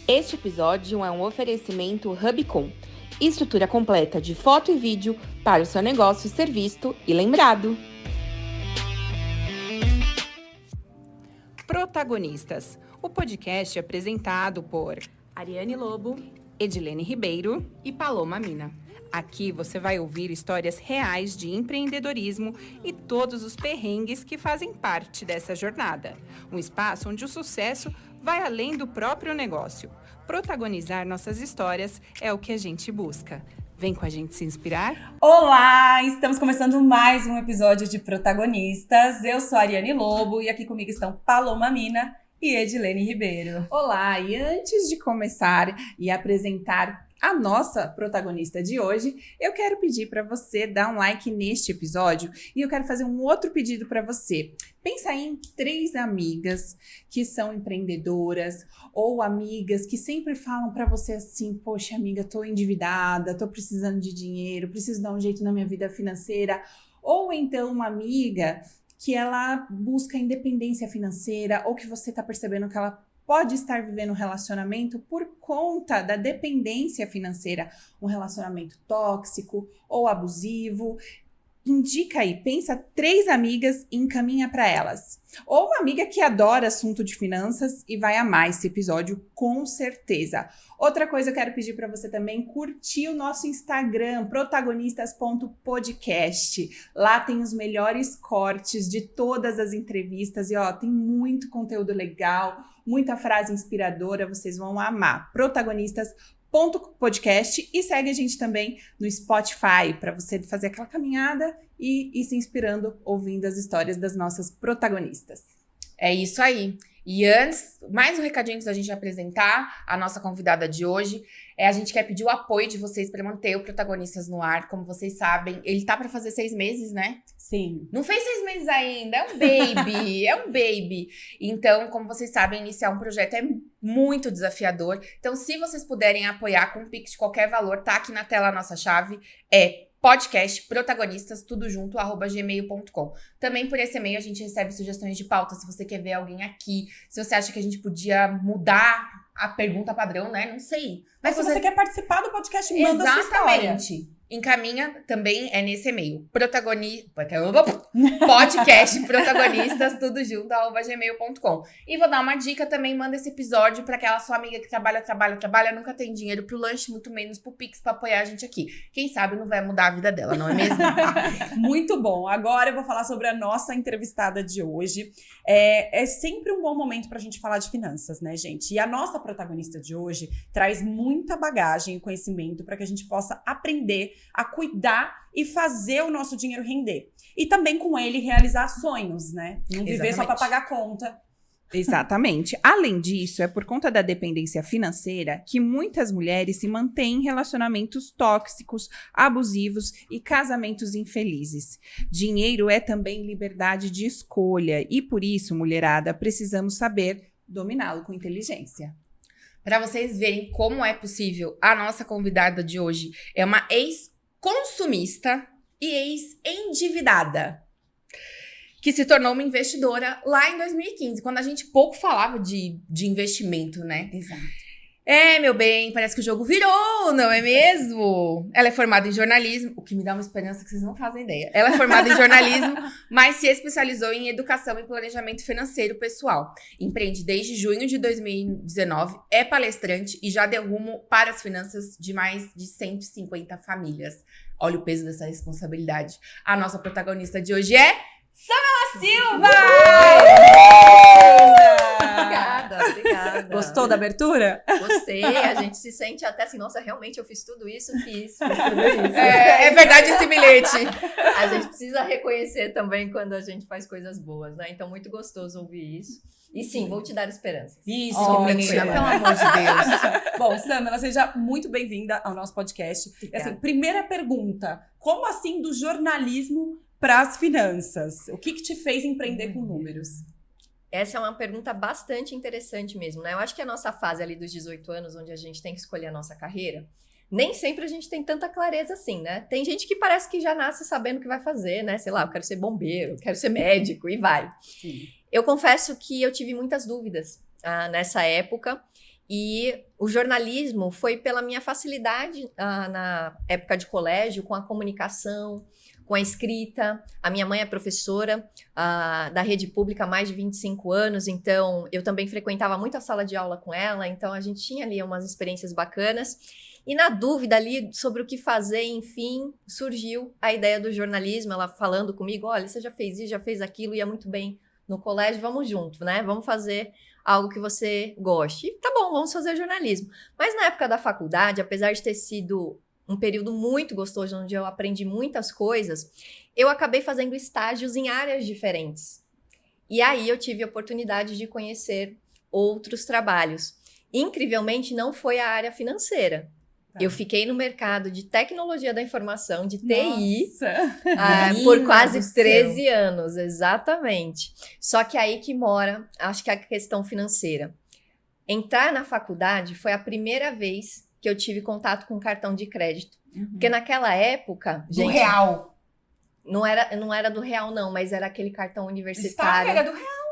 Este episódio é um oferecimento Hubcom, estrutura completa de foto e vídeo para o seu negócio ser visto e lembrado. Protagonistas, o podcast apresentado por Ariane Lobo, Edilene Ribeiro e Paloma Mina. Aqui você vai ouvir histórias reais de empreendedorismo e todos os perrengues que fazem parte dessa jornada. Um espaço onde o sucesso vai além do próprio negócio. Protagonizar nossas histórias é o que a gente busca. Vem com a gente se inspirar? Olá! Estamos começando mais um episódio de Protagonistas. Eu sou a Ariane Lobo e aqui comigo estão Paloma Mina e Edilene Ribeiro. Olá! E antes de começar e apresentar a nossa protagonista de hoje, eu quero pedir para você dar um like neste episódio e eu quero fazer um outro pedido para você. Pensa aí em 3 amigas que são empreendedoras ou amigas que sempre falam para você assim, poxa amiga, tô endividada, tô precisando de dinheiro, preciso dar um jeito na minha vida financeira. Ou então uma amiga que ela busca independência financeira ou que você tá percebendo que ela pode estar vivendo um relacionamento por conta da dependência financeira, um relacionamento tóxico ou abusivo. Indica aí, pensa 3 amigas e encaminha para elas. Ou uma amiga que adora assunto de finanças e vai amar esse episódio, com certeza. Outra coisa eu quero pedir para você também, curtir o nosso Instagram, protagonistas.podcast. Lá tem os melhores cortes de todas as entrevistas e tem muito conteúdo legal, muita frase inspiradora, vocês vão amar. Protagonistas.podcast e segue a gente também no Spotify para você fazer aquela caminhada e ir se inspirando ouvindo as histórias das nossas protagonistas. É isso aí. E antes, mais um recadinho antes da gente apresentar a nossa convidada de hoje, a gente quer pedir o apoio de vocês para manter o Protagonistas no ar. Como vocês sabem, ele tá para fazer 6 meses, né? Sim. Não fez 6 meses ainda, é um baby, é um baby. Então, como vocês sabem, iniciar um projeto é muito desafiador. Então, se vocês puderem apoiar com um Pix de qualquer valor, tá aqui na tela a nossa chave, é podcast protagonistas, tudo junto, @gmail.com. Também por esse e-mail a gente recebe sugestões de pauta, se você quer ver alguém aqui, se você acha que a gente podia mudar a pergunta padrão, né? Não sei. Mas se você quer participar do podcast, manda a sua história. Exatamente. Encaminha também nesse e-mail. Podcast protagonistas, tudo junto, @gmail.com. E vou dar uma dica também, manda esse episódio pra aquela sua amiga que trabalha, nunca tem dinheiro pro lanche, muito menos pro Pix pra apoiar a gente aqui. Quem sabe não vai mudar a vida dela, não é mesmo? Muito bom. Agora eu vou falar sobre a nossa entrevistada de hoje. É sempre um bom momento pra gente falar de finanças, né, gente? E a nossa protagonista de hoje traz muita bagagem e conhecimento para que a gente possa aprender a cuidar e fazer o nosso dinheiro render. E também com ele realizar sonhos, né? Não viver só para pagar conta. Exatamente. Além disso, é por conta da dependência financeira que muitas mulheres se mantêm em relacionamentos tóxicos, abusivos e casamentos infelizes. Dinheiro é também liberdade de escolha e por isso, mulherada, precisamos saber dominá-lo com inteligência. Para vocês verem como é possível, a nossa convidada de hoje é uma ex-consumista e ex-endividada, que se tornou uma investidora lá em 2015, quando a gente pouco falava de investimento, né? Exato. Meu bem, parece que o jogo virou, não é mesmo? Ela é formada em jornalismo, o que me dá uma esperança que vocês não fazem ideia. Ela é formada em jornalismo, mas se especializou em educação e planejamento financeiro pessoal. Empreende desde junho de 2019, é palestrante e já deu rumo para as finanças de mais de 150 famílias. Olha o peso dessa responsabilidade. A nossa protagonista de hoje é Samela Silva! Obrigada. Gostou da abertura? Gostei, a gente se sente até assim, nossa, realmente eu fiz tudo isso, fiz tudo isso. É verdade esse bilhete. A gente precisa reconhecer também quando a gente faz coisas boas, né? Então, muito gostoso ouvir isso. E sim, vou te dar esperança. Isso, menina, pelo amor de Deus. Bom, Samela, seja muito bem-vinda ao nosso podcast. E, assim, primeira pergunta, como assim do jornalismo para as finanças? O que te fez empreender com números? Essa é uma pergunta bastante interessante mesmo, né? Eu acho que a nossa fase ali dos 18 anos, onde a gente tem que escolher a nossa carreira, nem sempre a gente tem tanta clareza assim, né? Tem gente que parece que já nasce sabendo o que vai fazer, né? Sei lá, eu quero ser bombeiro, quero ser médico e vai. Sim. Eu confesso que eu tive muitas dúvidas nessa época E o jornalismo foi pela minha facilidade na época de colégio, com a comunicação, com a escrita. A minha mãe é professora da rede pública há mais de 25 anos, então eu também frequentava muito a sala de aula com ela, então a gente tinha ali umas experiências bacanas. E na dúvida ali sobre o que fazer, enfim, surgiu a ideia do jornalismo, ela falando comigo, olha, você já fez isso, já fez aquilo, ia muito bem no colégio, vamos junto, né? Vamos fazer algo que você goste. E tá bom, vamos fazer jornalismo. Mas na época da faculdade, apesar de ter sido um período muito gostoso, onde eu aprendi muitas coisas, eu acabei fazendo estágios em áreas diferentes. E aí eu tive a oportunidade de conhecer outros trabalhos. Incrivelmente, não foi a área financeira. Eu fiquei no mercado de tecnologia da informação, de TI, por quase 13 anos, exatamente. Só que aí que mora, acho que a questão financeira. Entrar na faculdade foi a primeira vez que eu tive contato com cartão de crédito. Porque naquela época, Do real. não era do real não, mas era aquele cartão universitário. Era do real.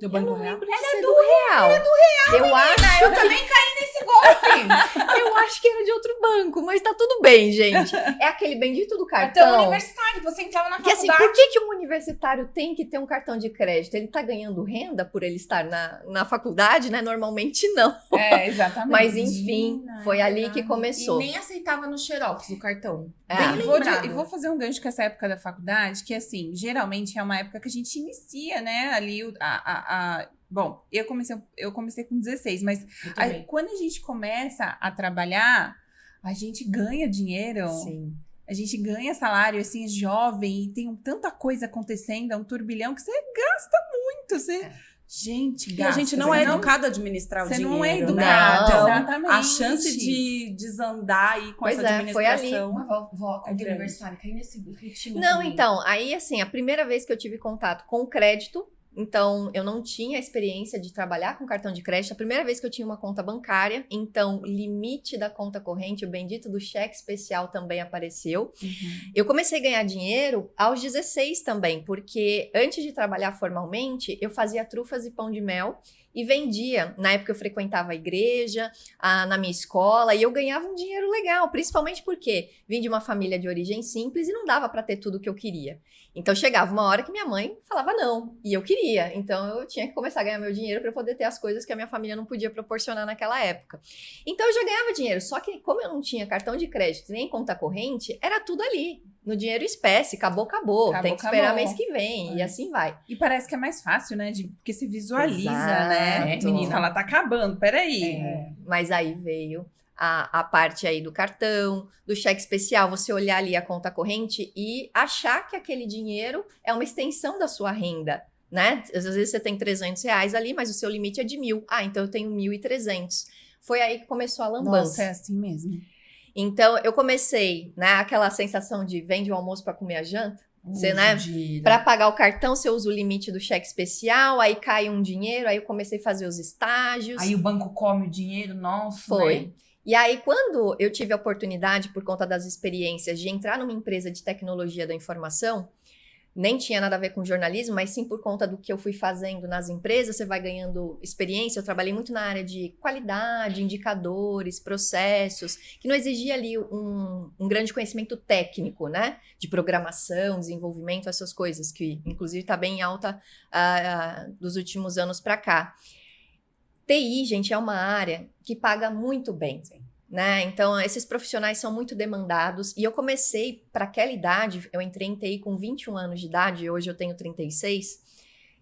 Do Banco Real? Era do real. Era do real, eu acho. Eu também caí nesse golpe. Eu acho que era de outro banco, mas tá tudo bem, gente. É aquele bendito do Cartão cartão. universitário, você entrava na Porque assim, faculdade. por que um universitário tem que ter um cartão de crédito? Ele tá ganhando renda por ele estar na faculdade, né? Normalmente não. É, exatamente. Mas enfim, foi ali que E começou. nem aceitava no Xerox o cartão. Ah. Bem E lembrado. vou fazer um gancho com essa época da faculdade, que assim, geralmente é uma época que a gente inicia, né, ali Bom, eu comecei com 16, mas quando a gente começa a trabalhar, a gente ganha dinheiro. Sim. A gente ganha salário, assim, é jovem, e tem tanta coisa acontecendo, é um turbilhão que você gasta muito. Gente, E gasta. a gente não é educado a administrar o Você dinheiro, não é né? educado, Não. exatamente. A chance de desandar aí com Pois essa é, foi ali. administração. Uma vó com grande. universitário, caí nesse ritmo. Não, também. então, aí assim, a primeira vez que eu tive contato com crédito, então eu não tinha experiência de trabalhar com cartão de crédito, a primeira vez que eu tinha uma conta bancária, então limite da conta corrente, o bendito do cheque especial também apareceu. Eu comecei a ganhar dinheiro aos 16 também, porque antes de trabalhar formalmente, eu fazia trufas e pão de mel e vendia. Na época eu frequentava a igreja, na minha escola, e eu ganhava um dinheiro legal, principalmente porque vim de uma família de origem simples e não dava para ter tudo o que eu queria. Então chegava uma hora que minha mãe falava não, e eu queria. Então eu tinha que começar a ganhar meu dinheiro para poder ter as coisas que a minha família não podia proporcionar naquela época. Então eu já ganhava dinheiro, só que como eu não tinha cartão de crédito nem conta corrente, era tudo ali. No dinheiro espécie, acabou. Tem que esperar mês que vem, e assim vai. E parece que é mais fácil, né? Porque se visualiza, né? Exato. Menina, ela tá acabando, peraí. Mas aí veio a parte aí do cartão, do cheque especial, você olhar ali a conta corrente e achar que aquele dinheiro é uma extensão da sua renda, né? Às vezes você tem R$300 ali, mas o seu limite é de 1.000. Ah, então eu tenho 1.300. Foi aí que começou a lambança. Nossa, é assim mesmo. Então, eu comecei, né, aquela sensação de vende o almoço para comer a janta. Você, né, para pagar o cartão, você usa o limite do cheque especial, aí cai um dinheiro, aí eu comecei a fazer os estágios. Aí o banco come o dinheiro, nossa. Foi. Né? E aí, quando eu tive a oportunidade, por conta das experiências, de entrar numa empresa de tecnologia da informação, nem tinha nada a ver com jornalismo, mas sim por conta do que eu fui fazendo nas empresas, você vai ganhando experiência. Eu trabalhei muito na área de qualidade, indicadores, processos, que não exigia ali um grande conhecimento técnico, né? De programação, desenvolvimento, essas coisas, que inclusive está bem em alta dos últimos anos para cá. TI, gente, é uma área que paga muito bem. Né? Então, esses profissionais são muito demandados e eu comecei, para aquela idade, eu entrei em TI com 21 anos de idade, hoje eu tenho 36,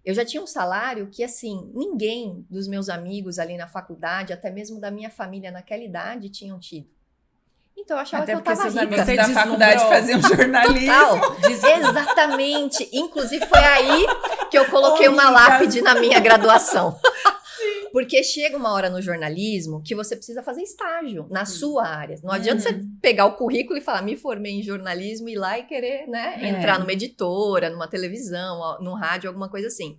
eu já tinha um salário que, assim, ninguém dos meus amigos ali na faculdade, até mesmo da minha família naquela idade, tinham tido. Então, eu achava Até que eu porque tava seus rica. amigos da faculdade faziam jornalismo. Total, exatamente. Inclusive, foi aí que eu coloquei uma lápide na minha graduação. Porque chega uma hora no jornalismo que você precisa fazer estágio na sua área. Não adianta você pegar o currículo e falar, me formei em jornalismo, ir lá e querer, né, entrar numa editora, numa televisão, num rádio, alguma coisa assim.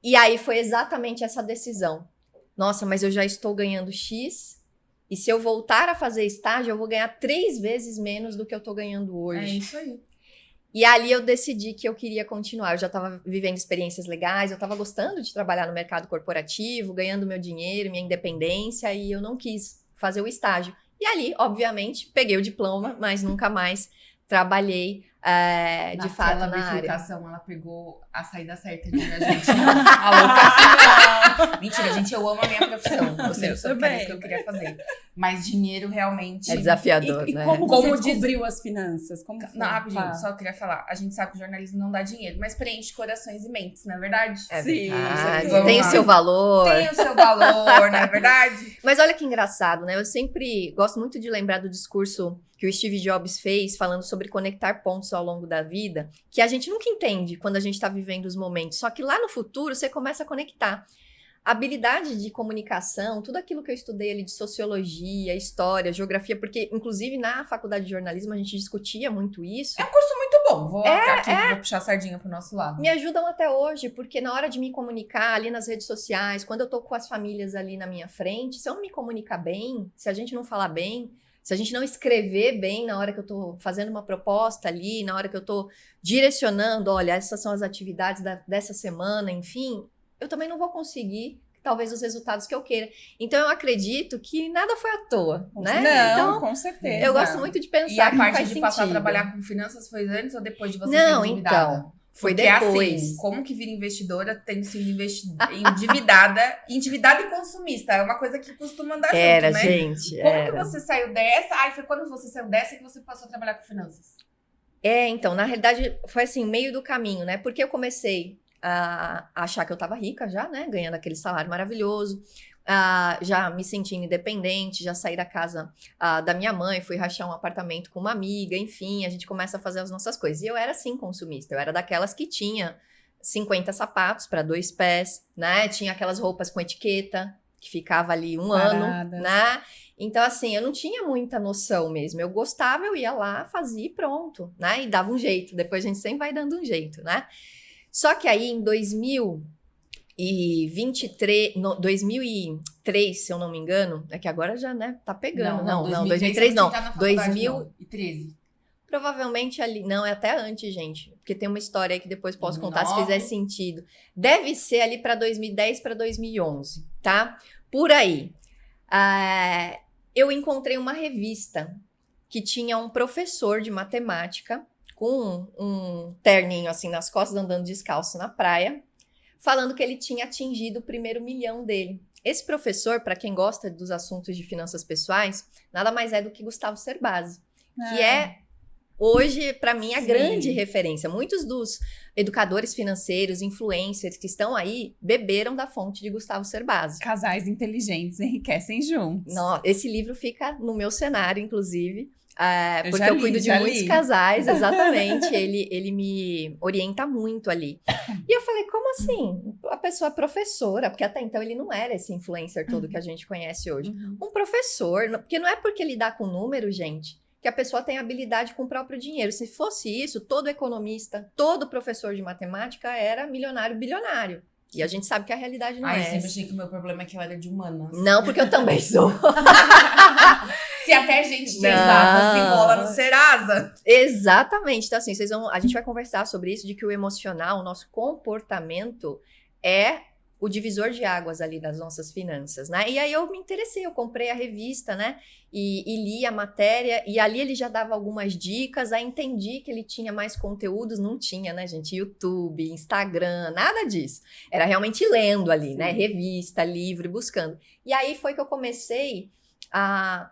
E aí foi exatamente essa decisão. Nossa, mas eu já estou ganhando X, e se eu voltar a fazer estágio, eu vou ganhar 3 vezes menos do que eu estou ganhando hoje. É isso aí. E ali eu decidi que eu queria continuar. Eu já estava vivendo experiências legais, eu estava gostando de trabalhar no mercado corporativo, ganhando meu dinheiro, minha independência, e eu não quis fazer o estágio. E ali, obviamente, peguei o diploma, mas nunca mais trabalhei de fato na área. Bifurcação, ela pegou a saída certa de a gente. A louca. Mentira, gente, eu amo a minha profissão. Eu sei que é isso que eu queria fazer. Mas dinheiro realmente... É desafiador, E né? como você descobriu as finanças? Como foi? Não, rapidinho, só queria falar. A gente sabe que o jornalismo não dá dinheiro, mas preenche corações e mentes, não é verdade? É Sim, verdade. vamos Tem lá. o seu valor. Tem o seu valor, não é verdade? Mas olha que engraçado, né? Eu sempre gosto muito de lembrar do discurso que o Steve Jobs fez, falando sobre conectar pontos ao longo da vida, que a gente nunca entende quando a gente está vivendo os momentos. Só que lá no futuro, você começa a conectar. A habilidade de comunicação, tudo aquilo que eu estudei ali de sociologia, história, geografia, porque, inclusive, na faculdade de jornalismo, a gente discutia muito isso. É um curso muito bom. Vou vou puxar a sardinha pro nosso lado. Me ajudam até hoje, porque na hora de me comunicar ali nas redes sociais, quando eu tô com as famílias ali na minha frente, se eu não me comunicar bem, se a gente não falar bem, se a gente não escrever bem na hora que eu tô fazendo uma proposta ali, na hora que eu tô direcionando, olha, essas são as atividades dessa semana, enfim, eu também não vou conseguir, talvez, os resultados que eu queira. Então, eu acredito que nada foi à toa, né? Não, Então, com certeza. eu gosto muito de pensar E a que parte faz de sentido. passar a trabalhar com finanças foi antes ou depois de você Não, ser endividada? então, foi Porque depois. assim, como que vira investidora tendo sido endividada e consumista? É uma coisa que costuma andar Era, junto, né? gente, Como era. que você saiu dessa? Ai, foi quando você saiu dessa que você passou a trabalhar com finanças? Então, na realidade, foi assim, meio do caminho, né? Porque eu comecei a achar que eu tava rica já, né? Ganhando aquele salário maravilhoso. Já me sentindo independente, já saí da casa da minha mãe, fui rachar um apartamento com uma amiga, enfim, a gente começa a fazer as nossas coisas. E eu era, sim, consumista. Eu era daquelas que tinha 50 sapatos para 2 pés, né? Tinha aquelas roupas com etiqueta, que ficava ali um ano, né? Então, assim, eu não tinha muita noção mesmo. Eu gostava, eu ia lá, fazia e pronto, né? E dava um jeito. Depois a gente sempre vai dando um jeito, né? Só que aí, em 2003, se eu não me engano, é que agora já, né, tá pegando. Não, 2003 não. 2013. Provavelmente ali, não, é até antes, gente, porque tem uma história aí que depois posso contar se 2009. fizer sentido. Deve ser ali para 2010 para 2011, tá? Por aí. Eu encontrei uma revista que tinha um professor de matemática com um terninho assim nas costas, andando descalço na praia, falando que ele tinha atingido o primeiro 1 milhão dele. Esse professor, para quem gosta dos assuntos de finanças pessoais, nada mais é do que Gustavo Cerbasi, que é hoje, para mim, a grande referência. Muitos dos educadores financeiros, influencers que estão aí, beberam da fonte de Gustavo Cerbasi. Casais inteligentes enriquecem juntos. Não, esse livro fica no meu cenário, inclusive, porque já eu li, cuido de já muitos li. casais, exatamente. Ele me orienta muito ali. E eu falei, como assim? A pessoa é professora, porque até então ele não era esse influencer todo que a gente conhece hoje. Um professor, porque não é porque lidar com número, gente, que a pessoa tem habilidade com o próprio dinheiro. Se fosse isso, todo economista, todo professor de matemática era milionário, bilionário. E a gente sabe que a realidade não Eu é sempre essa. achei que o meu problema é que eu era de humanas. Não, porque eu também sou. Se até gente de exatas se enrola no Serasa. Exatamente. Então, assim, a gente vai conversar sobre isso, de que o emocional, o nosso comportamento é o divisor de águas ali das nossas finanças, né? E aí eu me interessei, eu comprei a revista, né? E li a matéria, e ali ele já dava algumas dicas, aí entendi que ele tinha mais conteúdos, não tinha, né, gente? YouTube, Instagram, nada disso. Era realmente lendo ali, né? Revista, livro, buscando. E aí foi que eu comecei a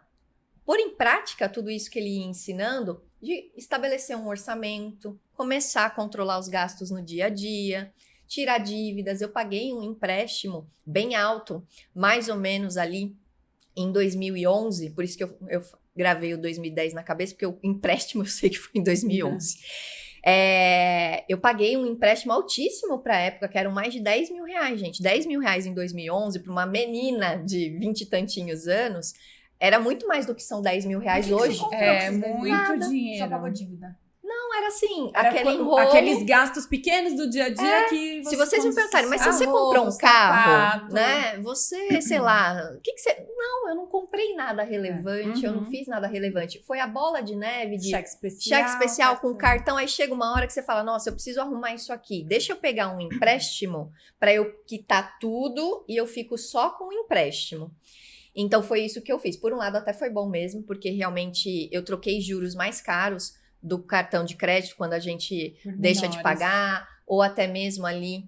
pôr em prática tudo isso que ele ia ensinando, de estabelecer um orçamento, começar a controlar os gastos no dia a dia, tirar dívidas. Eu paguei um empréstimo bem alto, mais ou menos ali em 2011, por isso que eu gravei o 2010 na cabeça, porque o empréstimo eu sei que foi em 2011. Eu paguei um empréstimo altíssimo para a época, que eram mais de 10 mil reais, gente. 10 mil reais em 2011 para uma menina de 20 e tantinhos anos, era muito mais do que são 10 mil reais hoje. É muito Nada. dinheiro. Só pagou dívida. Não, era assim, Era aquele quando- enrolo. aqueles gastos pequenos do dia a dia que Se vocês me perguntarem, mas se a você roupa, comprou um o carro, sapato. né? Você, sei lá, o que você... Não, eu não comprei nada relevante, eu não Uhum. fiz nada relevante. Foi a bola de neve de Cheque especial. cheque especial com cartão. Aí chega uma hora que você fala, nossa, eu preciso arrumar isso aqui. Deixa eu pegar um empréstimo para eu quitar tudo e eu fico só com o empréstimo. Então foi isso que eu fiz. Por um lado até foi bom mesmo, porque realmente eu troquei juros mais caros do cartão de crédito quando a gente Por deixa de menores. pagar, ou até mesmo ali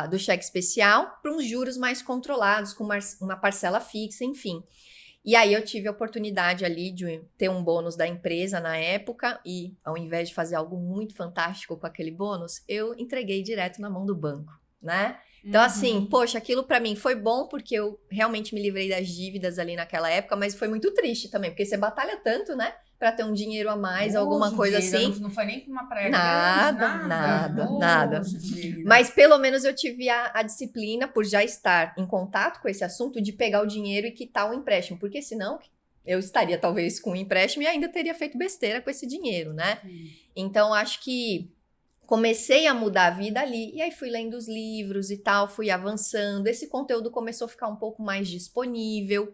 do cheque especial, para uns juros mais controlados, com uma parcela fixa, enfim. E aí eu tive a oportunidade ali de ter um bônus da empresa na época, e ao invés de fazer algo muito fantástico com aquele bônus, eu entreguei direto na mão do banco, né? Então, assim, poxa, aquilo pra mim foi bom porque eu realmente me livrei das dívidas ali naquela época, mas foi muito triste também, porque você batalha tanto, né? Pra ter um dinheiro a mais, alguma Hoje, coisa Diego, assim. Não foi nem pra uma praia Nada, grande, nada. Hoje, Diego. Mas pelo menos eu tive a disciplina, por já estar em contato com esse assunto, de pegar o dinheiro e quitar o empréstimo, porque senão eu estaria talvez com o empréstimo e ainda teria feito besteira com esse dinheiro, né? Então acho que comecei a mudar a vida ali, e aí fui lendo os livros e tal, fui avançando, esse conteúdo começou a ficar um pouco mais disponível.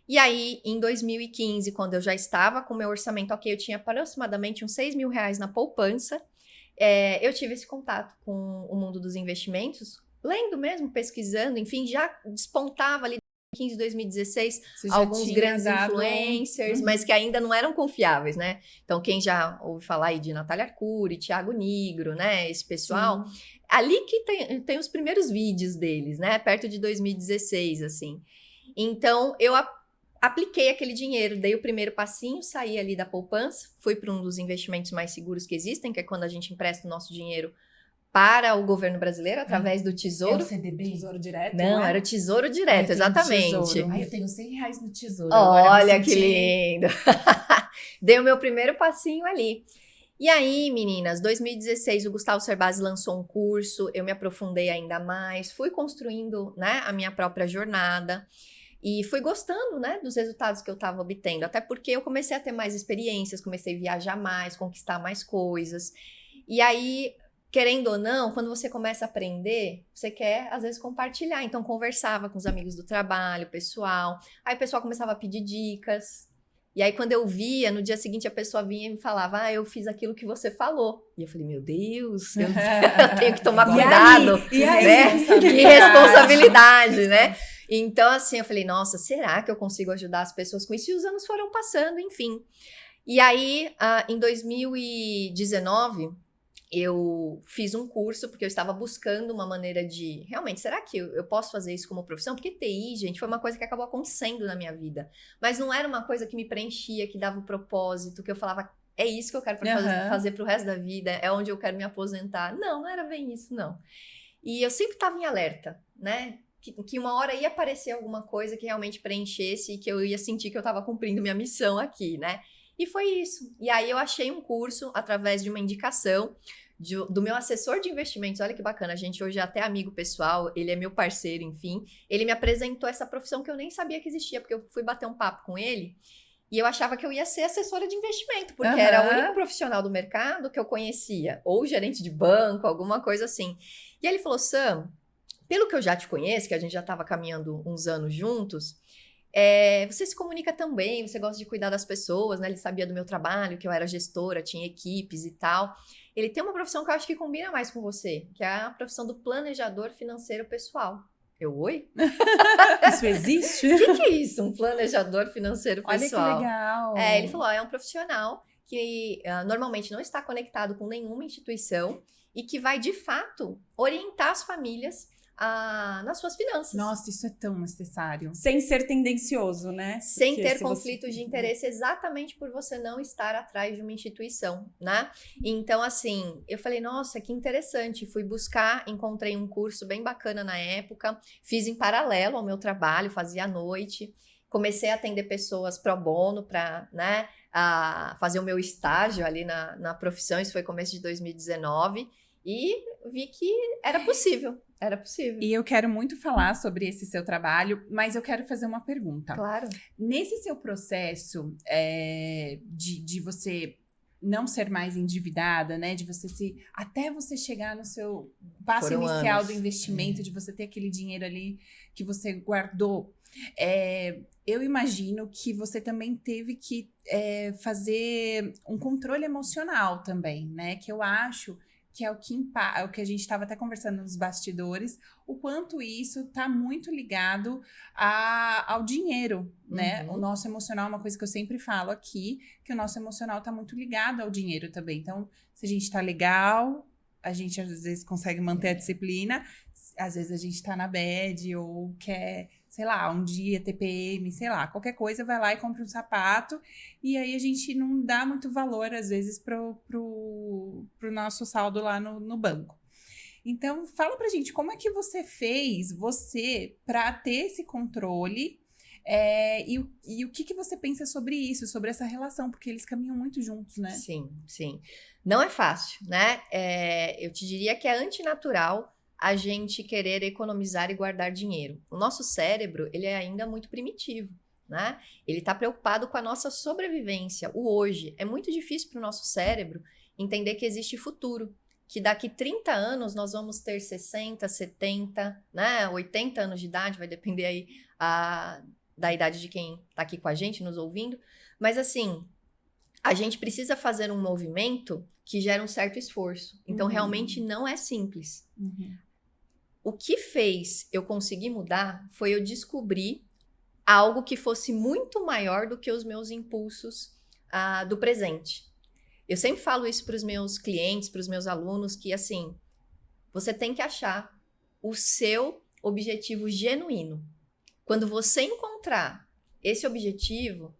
E aí, em 2015, quando eu já estava com o meu orçamento ok, eu tinha aproximadamente uns 6 mil reais na poupança, eu tive esse contato com o mundo dos investimentos, lendo mesmo, pesquisando, enfim, já despontava ali em 2015, 2016, Você já alguns tinha grandes dado- influencers, mas que ainda não eram confiáveis, né? Então, quem já ouve falar aí de Natália Arcuri, Thiago Nigro, né? Esse pessoal, ali que tem os primeiros vídeos deles, né? Perto de 2016, assim. Então, eu apliquei aquele dinheiro, dei o primeiro passinho, saí ali da poupança, fui para um dos investimentos mais seguros que existem, que é quando a gente empresta o nosso dinheiro para o governo brasileiro, através do É o Tesouro. CDB? Tesouro direto, Não, é? era o Tesouro Ai, Direto, tem exatamente. Tesouro. Ai, eu tenho 100 reais no tesouro. agora Olha me que senti- lindo! Dei o meu primeiro passinho ali. E aí, meninas, 2016 o Gustavo Cerbasi lançou um curso, eu me aprofundei ainda mais, fui construindo, né, a minha própria jornada e fui gostando, né, dos resultados que eu estava obtendo, até porque eu comecei a ter mais experiências, comecei a viajar mais, conquistar mais coisas. E aí, querendo ou não, quando você começa a aprender, você quer, às vezes, compartilhar. Então, conversava com os amigos do trabalho, pessoal. Aí o pessoal começava a pedir dicas. E aí, quando eu via, no dia seguinte, a pessoa vinha e me falava, eu fiz aquilo que você falou. E eu falei, meu Deus, eu tenho que tomar E aí? cuidado. E aí? Né? Que responsabilidade, né? Então, assim, eu falei, nossa, será que eu consigo ajudar as pessoas com isso? E os anos foram passando, enfim. E aí, em 2019... eu fiz um curso, porque eu estava buscando uma maneira de... Realmente, será que eu posso fazer isso como profissão? Porque TI, gente, foi uma coisa que acabou acontecendo na minha vida. Mas não era uma coisa que me preenchia, que dava um propósito, que eu falava, é isso que eu quero fazer pro resto da vida, é onde eu quero me aposentar. Não era bem isso, não. E eu sempre estava em alerta, né? Que uma hora ia aparecer alguma coisa que realmente preenchesse e que eu ia sentir que eu estava cumprindo minha missão aqui, né? E foi isso. E aí eu achei um curso através de uma indicação do meu assessor de investimentos. Olha que bacana, a gente hoje é até amigo pessoal, ele é meu parceiro, enfim. Ele me apresentou essa profissão que eu nem sabia que existia, porque eu fui bater um papo com ele e eu achava que eu ia ser assessora de investimento, porque era o único profissional do mercado que eu conhecia, ou gerente de banco, alguma coisa assim. E ele falou, Sam, pelo que eu já te conheço, que a gente já estava caminhando uns anos juntos, você se comunica tão bem, você gosta de cuidar das pessoas, né? Ele sabia do meu trabalho, que eu era gestora, tinha equipes e tal. Ele tem uma profissão que eu acho que combina mais com você, que é a profissão do planejador financeiro pessoal. Eu, oi? Isso existe? O que é isso, um planejador financeiro pessoal? Olha que legal. Ele falou, é um profissional que normalmente não está conectado com nenhuma instituição e que vai, de fato, orientar as famílias nas suas finanças. Nossa, isso é tão necessário. Sem ser tendencioso, né? Sem Porque ter se conflito de interesse, exatamente por você não estar atrás de uma instituição, né? Então, assim, eu falei, nossa, que interessante. Fui buscar, encontrei um curso bem bacana na época, fiz em paralelo ao meu trabalho, fazia à noite. Comecei a atender pessoas pro bono para, né, fazer o meu estágio ali na profissão. Isso foi começo de 2019. E vi que era possível. Era possível. E eu quero muito falar sobre esse seu trabalho, mas eu quero fazer uma pergunta. Claro. Nesse seu processo de você não ser mais endividada, né? De você até você chegar no seu passo Foram inicial anos. do investimento, de você ter aquele dinheiro ali que você guardou. Eu imagino que você também teve que fazer um controle emocional também, né? Que eu acho que é o que a gente estava até conversando nos bastidores, o quanto isso está muito ligado ao dinheiro, né? O nosso emocional é uma coisa que eu sempre falo aqui, que o nosso emocional está muito ligado ao dinheiro também. Então, se a gente está legal, a gente às vezes consegue manter a disciplina, às vezes a gente está na bad ou quer, sei lá, um dia TPM, sei lá, qualquer coisa, vai lá e compra um sapato, e aí a gente não dá muito valor, às vezes, pro nosso saldo lá no banco. Então, fala pra gente, como é que você fez, pra ter esse controle, e o que você pensa sobre isso, sobre essa relação, porque eles caminham muito juntos, né? Sim, sim. Não é fácil, né? Eu te diria que é antinatural a gente querer economizar e guardar dinheiro. O nosso cérebro, ele é ainda muito primitivo, né? Ele está preocupado com a nossa sobrevivência, o hoje. É muito difícil para o nosso cérebro entender que existe futuro, que daqui 30 anos nós vamos ter 60, 70, né? 80 anos de idade, vai depender aí da idade de quem está aqui com a gente, nos ouvindo. Mas assim, a gente precisa fazer um movimento que gera um certo esforço. Então, realmente não é simples. O que fez eu conseguir mudar foi eu descobrir algo que fosse muito maior do que os meus impulsos do presente. Eu sempre falo isso para os meus clientes, para os meus alunos, que assim, você tem que achar o seu objetivo genuíno. Quando você encontrar esse objetivo,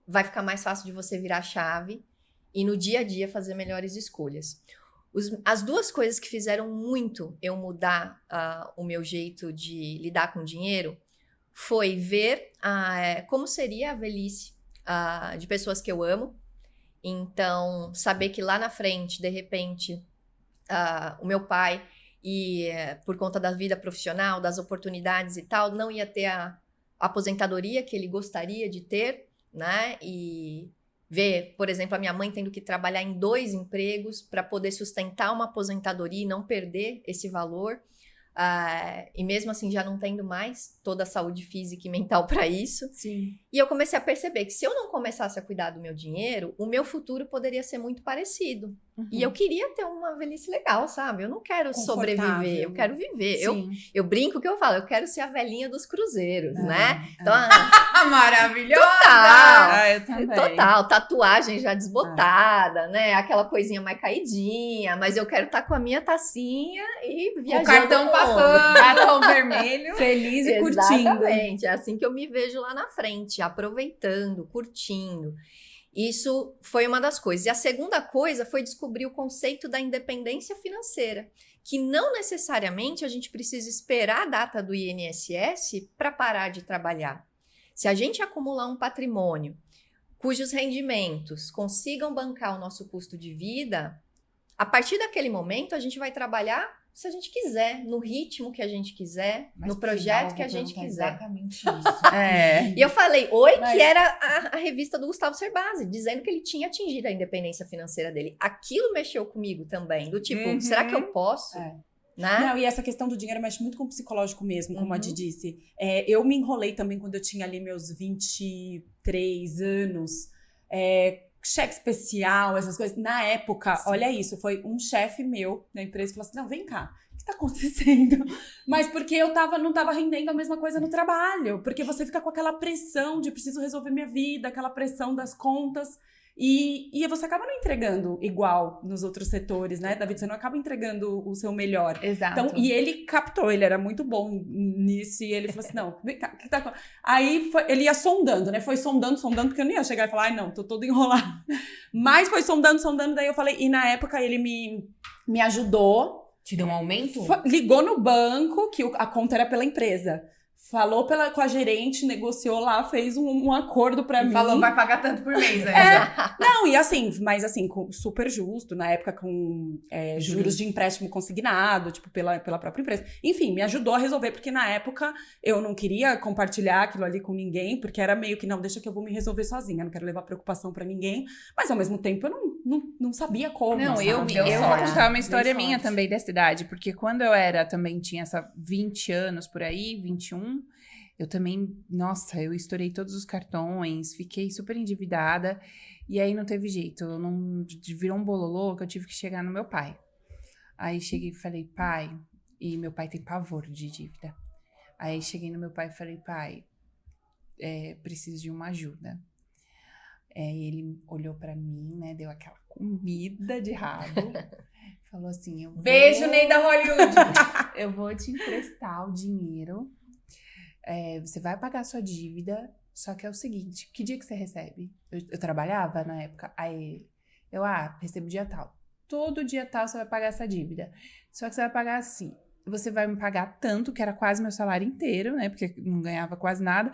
vai ficar mais fácil de você virar a chave e no dia a dia fazer melhores escolhas. As duas coisas que fizeram muito eu mudar o meu jeito de lidar com dinheiro foi ver como seria a velhice de pessoas que eu amo. Então, saber que lá na frente, de repente, o meu pai, por conta da vida profissional, das oportunidades e tal, não ia ter a aposentadoria que ele gostaria de ter, né? E ver, por exemplo, a minha mãe tendo que trabalhar em 2 empregos para poder sustentar uma aposentadoria e não perder esse valor. E mesmo assim já não tendo mais toda a saúde física e mental para isso. Sim. E eu comecei a perceber que se eu não começasse a cuidar do meu dinheiro, o meu futuro poderia ser muito parecido. E eu queria ter uma velhice legal, sabe? Eu não quero sobreviver, eu quero viver. Eu brinco que eu falo, eu quero ser a velhinha dos cruzeiros, né? Então, maravilhosa! Total! Eu também. Total, tatuagem já desbotada, né? Aquela coisinha mais caidinha, mas eu quero estar com a minha tacinha e viajando. O cartão passando, batom vermelho, feliz e curtindo. Exatamente, é assim que eu me vejo lá na frente, aproveitando, curtindo. Isso foi uma das coisas. E a segunda coisa foi descobrir o conceito da independência financeira, que não necessariamente a gente precisa esperar a data do INSS para parar de trabalhar. Se a gente acumular um patrimônio cujos rendimentos consigam bancar o nosso custo de vida, a partir daquele momento a gente vai trabalhar se a gente quiser, no ritmo que a gente quiser, mas no projeto que a gente quiser. Exatamente isso. E eu falei, que era a revista do Gustavo Cerbasi, dizendo que ele tinha atingido a independência financeira dele. Aquilo mexeu comigo também, do tipo, será que eu posso? Né? Não, e essa questão do dinheiro mexe muito com o psicológico mesmo, como a Di disse. Eu me enrolei também quando eu tinha ali meus 23 anos, cheque especial, essas coisas. Na época, olha isso, foi um chefe meu na empresa que falou assim, não, vem cá, o que tá acontecendo? Mas porque eu não tava rendendo a mesma coisa no trabalho, porque você fica com aquela pressão de preciso resolver minha vida, aquela pressão das contas, e você acaba não entregando igual nos outros setores, né, David? Você não acaba entregando o seu melhor. Exato. Então, e ele captou, ele era muito bom nisso, e ele falou assim, não, vem cá, o que tá acontecendo? Aí ele ia sondando, né? Foi sondando, porque eu não ia chegar e falar, ai não, tô todo enrolado. Mas foi sondando, daí eu falei, e na época ele me ajudou. Te deu um aumento? Ligou no banco, que a conta era pela empresa. Falou com a gerente, negociou lá, fez um acordo pra mim. Falou, vai pagar tanto por mês ainda. Não, e assim, mas assim, super justo, na época com juros de empréstimo consignado, tipo, pela própria empresa. Enfim, me ajudou a resolver, porque na época eu não queria compartilhar aquilo ali com ninguém, porque era meio que, não, deixa que eu vou me resolver sozinha, não quero levar preocupação pra ninguém, mas ao mesmo tempo eu não sabia como. Não, sabe? eu Deu vou sorte. contar uma história Deu minha sorte. também dessa idade, porque quando eu também tinha 20 anos por aí, 21, eu também, nossa, eu estourei todos os cartões, fiquei super endividada, e aí não teve jeito, virou um bololô que eu tive que chegar no meu pai. Aí cheguei e falei, pai, e meu pai tem pavor de dívida. Aí cheguei no meu pai e falei, pai, preciso de uma ajuda. Ele olhou pra mim, né, deu aquela comida de rabo, falou assim, Beijo, Neida Hollywood! eu vou te emprestar o dinheiro, você vai pagar a sua dívida, só que é o seguinte, que dia que você recebe? Eu trabalhava na época, aí eu recebo dia tal. Todo dia tal você vai pagar essa dívida. Só que você vai pagar assim, você vai me pagar tanto, que era quase meu salário inteiro, né, porque não ganhava quase nada,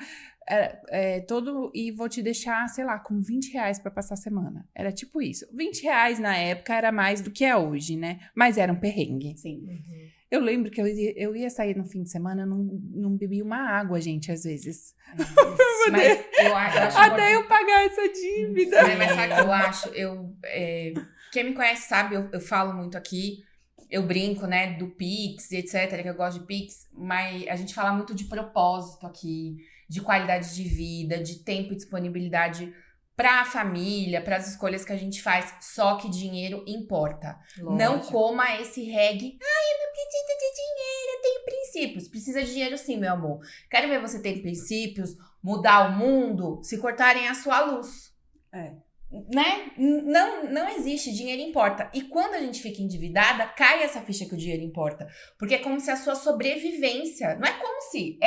e vou te deixar, sei lá, com R$20 pra passar a semana. Era tipo isso. R$20 na época era mais do que é hoje, né, mas era um perrengue. Sim. Eu lembro que eu ia sair no fim de semana, não bebia uma água, gente, às vezes. Mas eu acho Até eu pagar essa dívida. Mas sabe o que eu acho? Quem me conhece sabe, eu falo muito aqui, eu brinco, né, do Pix, etc, que eu gosto de Pix, mas a gente fala muito de propósito aqui, de qualidade de vida, de tempo e disponibilidade pra família, pras escolhas que a gente faz, só que dinheiro importa. Não coma esse reggae, eu não preciso de dinheiro, eu tenho princípios. Precisa de dinheiro sim, meu amor. Quero ver você ter princípios, mudar o mundo, se cortarem a sua luz. Né? Não existe, dinheiro importa. E quando a gente fica endividada, cai essa ficha que o dinheiro importa. Porque é como se a sua sobrevivência, não é como se,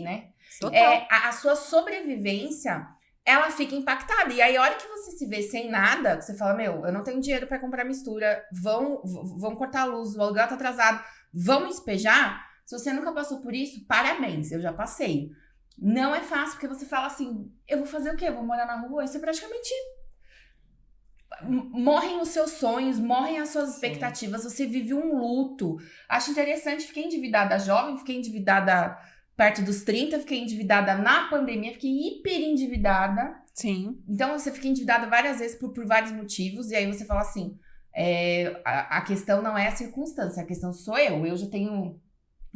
né? Total. A sua sobrevivência, ela fica impactada. E aí, a hora que você se vê sem nada, você fala, eu não tenho dinheiro pra comprar mistura, vão cortar a luz, o aluguel tá atrasado, vão me despejar. Se você nunca passou por isso, parabéns, eu já passei. Não é fácil, porque você fala assim, eu vou fazer o quê? Eu vou morar na rua? Isso é praticamente... Morrem os seus sonhos, morrem as suas expectativas, você vive um luto. Acho interessante, fiquei endividada jovem, fiquei endividada perto dos 30, fiquei endividada na pandemia, fiquei hiper endividada. Sim. Então você fica endividada várias vezes por vários motivos, e aí você fala assim, a questão não é a circunstância, a questão sou eu. Eu já tenho,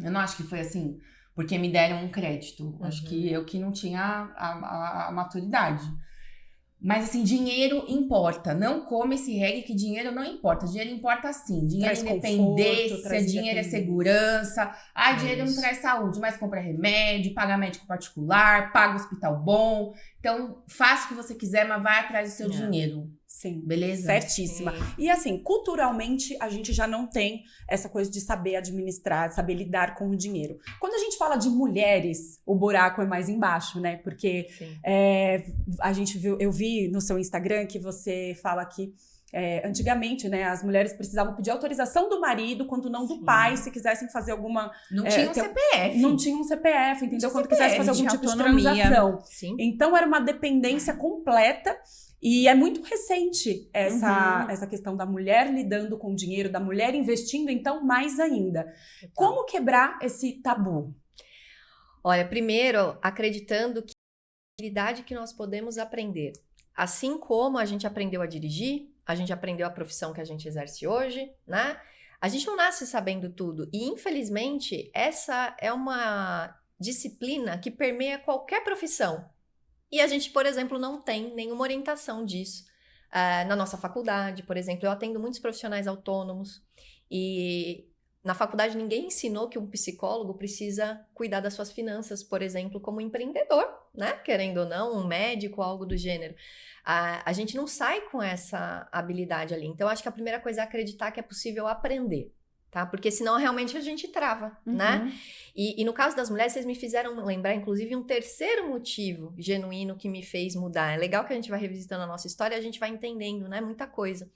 eu não acho que foi assim, porque me deram um crédito. Acho que eu que não tinha a maturidade. Mas assim, dinheiro importa. Não come esse reggae que dinheiro não importa. Dinheiro importa sim. Dinheiro é independência, dinheiro é segurança. Dinheiro não traz saúde, mas compra remédio, paga médico particular, paga hospital bom. Então, faça o que você quiser, mas vai atrás do seu dinheiro. Sim. Beleza? Certíssima. Sim. E assim, culturalmente, a gente já não tem essa coisa de saber administrar, de saber lidar com o dinheiro. Quando a gente fala de mulheres, o buraco é mais embaixo, né? Porque a gente viu, eu vi no seu Instagram que você fala que antigamente, né, as mulheres precisavam pedir autorização do marido, quando não do pai, se quisessem fazer alguma... Não tinha um CPF. Não tinha um CPF, entendeu? Quando quisesse fazer algum tinha tipo de autonomia. transação. Sim. Então, era uma dependência completa. E é muito recente essa questão da mulher lidando com o dinheiro, da mulher investindo, então, mais ainda. Como quebrar esse tabu? Olha, primeiro, acreditando que a habilidade que nós podemos aprender. Assim como a gente aprendeu a dirigir, a gente aprendeu a profissão que a gente exerce hoje, né? A gente não nasce sabendo tudo. E, infelizmente, essa é uma disciplina que permeia qualquer profissão. E a gente, por exemplo, não tem nenhuma orientação disso. Na nossa faculdade, por exemplo, eu atendo muitos profissionais autônomos e na faculdade ninguém ensinou que um psicólogo precisa cuidar das suas finanças, por exemplo, como empreendedor, né? Querendo ou não, um médico, algo do gênero. A gente não sai com essa habilidade ali. Então, acho que a primeira coisa é acreditar que é possível aprender. Tá? Porque senão realmente a gente trava, né? E no caso das mulheres, vocês me fizeram lembrar, inclusive, um terceiro motivo genuíno que me fez mudar. É legal que a gente vai revisitando a nossa história e a gente vai entendendo, né? Muita coisa.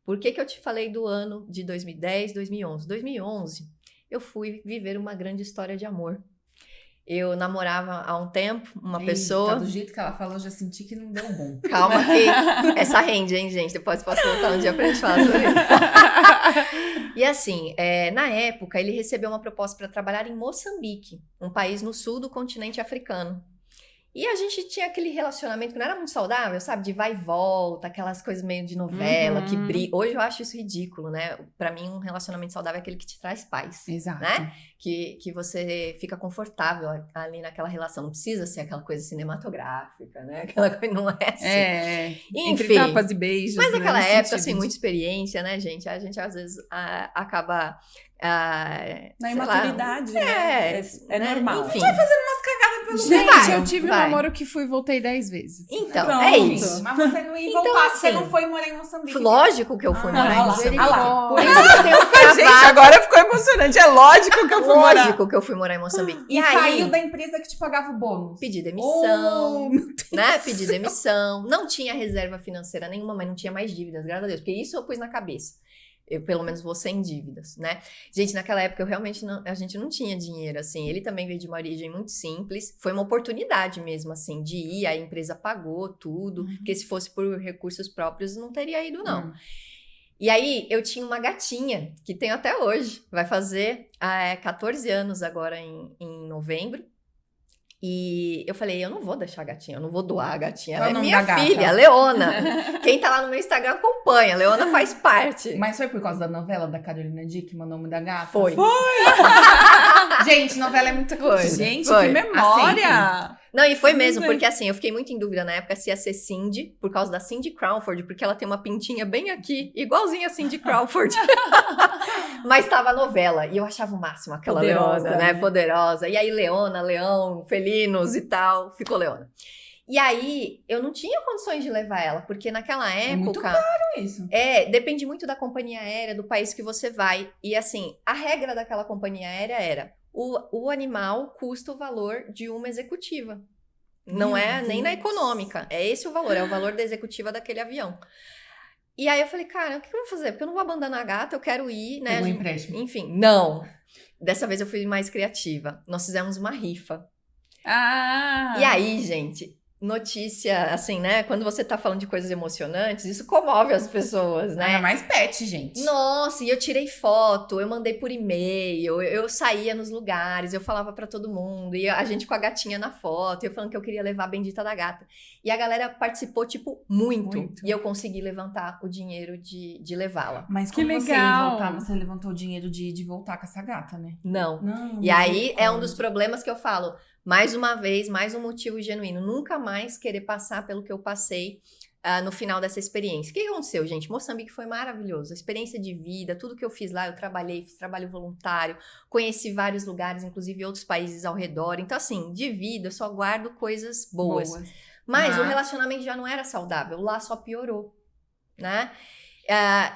Por que eu te falei do ano de 2010, 2011? 2011, eu fui viver uma grande história de amor. Eu namorava há um tempo uma pessoa... Do jeito que ela falou, eu já senti que não deu bom. Calma que essa rende, hein, gente? Depois posso voltar um dia pra gente falar sobre isso. E assim, na época, ele recebeu uma proposta para trabalhar em Moçambique, um país no sul do continente africano. E a gente tinha aquele relacionamento que não era muito saudável, sabe? De vai e volta, aquelas coisas meio de novela, que briga. Hoje eu acho isso ridículo, né? Pra mim, um relacionamento saudável é aquele que te traz paz. Exato. Né? Que você fica confortável ali naquela relação. Não precisa ser aquela coisa cinematográfica, né? Aquela coisa não é assim. Entre Enfim. tapas e beijos. Mas né, naquela no época, sentido assim, de- muita experiência, né, gente? A gente, às vezes, acaba... Na sei lá, imaturidade, né? É né? normal. Enfim. Gente, Vai, eu tive um vai. namoro que fui e voltei 10 vezes. Então, Pronto. é isso. Mas você não ia Então, voltar, assim, você não foi morar em Moçambique. Lógico que eu fui morar em lá, Moçambique. ah lá. Por isso que eu tenho Gente, cravado. agora ficou emocionante. É lógico que eu fui morar. Lógico que eu fui morar em Moçambique. E aí, saiu da empresa que te pagava o bônus. pedi demissão, Oh, meu Deus. né? Pedi demissão. Não tinha reserva financeira nenhuma, mas não tinha mais dívidas, graças a Deus. Porque isso eu pus na cabeça. Eu, pelo menos, vou sem dívidas, né? Gente, naquela época, eu realmente a gente não tinha dinheiro, assim. Ele também veio de uma origem muito simples. Foi uma oportunidade mesmo, assim, de ir. A empresa pagou tudo. Porque se fosse por recursos próprios, não teria ido, não. E aí, eu tinha uma gatinha, que tenho até hoje. Vai fazer 14 anos agora em novembro. E eu falei, eu não vou deixar a gatinha, eu não vou doar a gatinha. Qual Ela é o é nome minha da gata? filha, Leona. Quem tá lá no meu Instagram acompanha. Leona faz parte. Mas foi por causa da novela da Carolina Dickman, o nome da gata? Foi. Gente, novela é muita coisa. Gente, Foi. que memória! Não, e foi mesmo, Não sei. porque assim, eu fiquei muito em dúvida na época se ia ser Cindy, por causa da Cindy Crawford, porque ela tem uma pintinha bem aqui, igualzinha a Cindy Crawford. Mas tava a novela, e eu achava o máximo aquela Poderosa, Leona, né? né? Poderosa. E aí, Leona, Leão, felinos e tal, ficou Leona. E aí, eu não tinha condições de levar ela, porque naquela época... muito caro isso. Depende muito da companhia aérea, do país que você vai. E assim, a regra daquela companhia aérea era: o animal custa o valor de uma executiva. Não Meu é nem na Deus. econômica. É esse o valor, é o valor da executiva daquele avião. E aí eu falei, cara, o que eu vou fazer? Porque eu não vou abandonar a gata, eu quero ir, né? Pegou empréstimo. Enfim, não. Dessa vez eu fui mais criativa. Nós fizemos uma rifa. Ah! E aí, gente, notícia, assim, né? Quando você tá falando de coisas emocionantes, isso comove as pessoas, né? Ainda mais pet, gente. Nossa, e eu tirei foto, eu mandei por e-mail, eu saía nos lugares, eu falava pra todo mundo, e a gente com a gatinha na foto, eu falando que eu queria levar a bendita da gata. E a galera participou, tipo, muito. E eu consegui levantar o dinheiro de levá-la. Mas Que como você ia legal. voltar, você levantou o dinheiro de voltar com essa gata, né? Não. Não. E aí é um dos problemas que eu falo, mais uma vez, mais um motivo genuíno, nunca mais querer passar pelo que eu passei no final dessa experiência. O que aconteceu, gente? Moçambique foi maravilhoso, a experiência de vida, tudo que eu fiz lá, eu trabalhei, fiz trabalho voluntário, conheci vários lugares, inclusive outros países ao redor. Então, assim, de vida, eu só guardo coisas boas. Mas o relacionamento já não era saudável, lá só piorou, né?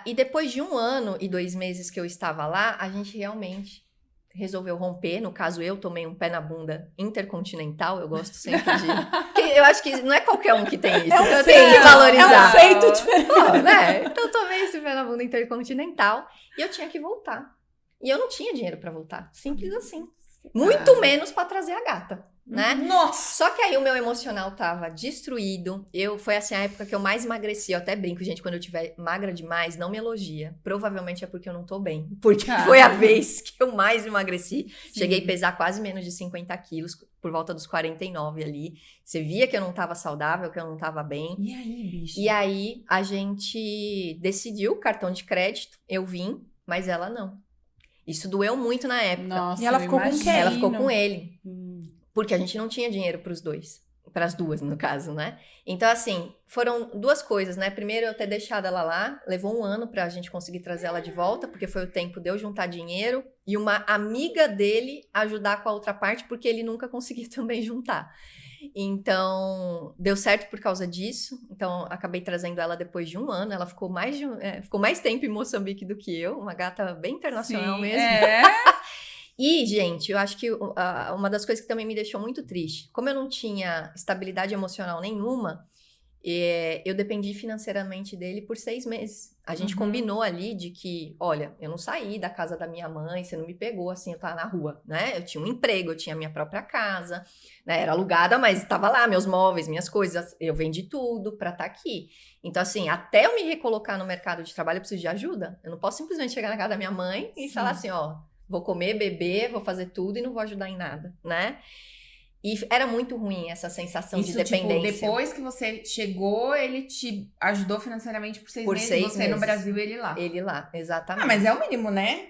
E depois de 1 ano e 2 meses que eu estava lá, a gente realmente resolveu romper. No caso, eu tomei um pé na bunda intercontinental. Eu gosto sempre de... Porque eu acho que não é qualquer um que tem isso. Então eu tenho que valorizar. É um feito diferente. Pô, né? Então eu tomei esse pé na bunda intercontinental e eu tinha que voltar. E eu não tinha dinheiro pra voltar. Simples assim. Muito menos pra trazer a gata, né? Nossa! Só que aí o meu emocional tava destruído. Foi assim a época que eu mais emagreci. Eu até brinco, gente, quando eu tiver magra demais, não me elogia. Provavelmente é porque eu não tô bem. Porque foi a vez que eu mais emagreci. Cheguei a pesar quase menos de 50 quilos, por volta dos 49 ali. Você via que eu não tava saudável, que eu não tava bem. E aí, bicho? E aí a gente decidiu, cartão de crédito, eu vim, mas ela não. Isso doeu muito na época. Nossa, E ela eu ficou com imagino. quem? Ela ficou com ele. Hum. Porque a gente não tinha dinheiro pros dois. Pras duas, no caso, né? Então, assim, foram 2 coisas, né? Primeiro, eu ter deixado ela lá. Levou 1 ano pra gente conseguir trazer ela de volta, porque foi o tempo de eu juntar dinheiro. E uma amiga dele ajudar com a outra parte, porque ele nunca conseguia também juntar. Então, deu certo por causa disso. Então, acabei trazendo ela depois de 1 ano. Ela ficou mais tempo em Moçambique do que eu. Uma gata bem internacional Sim, mesmo. E, gente, eu acho que uma das coisas que também me deixou muito triste, como eu não tinha estabilidade emocional nenhuma, eu dependi financeiramente dele por 6 meses. A gente combinou ali de que, olha, eu não saí da casa da minha mãe, você não me pegou assim, eu tava na rua, né? Eu tinha um emprego, eu tinha minha própria casa, né? Era alugada, mas estava lá, meus móveis, minhas coisas, eu vendi tudo pra estar aqui. Então, assim, até eu me recolocar no mercado de trabalho, eu preciso de ajuda. Eu não posso simplesmente chegar na casa da minha mãe e falar assim, ó, vou comer, beber, vou fazer tudo e não vou ajudar em nada, né? E era muito ruim essa sensação Isso, de dependência. tipo, depois que você chegou, ele te ajudou financeiramente por 6 Por meses. 6 você meses. no Brasil e ele lá. Ele lá, exatamente. Ah, mas é o mínimo, né?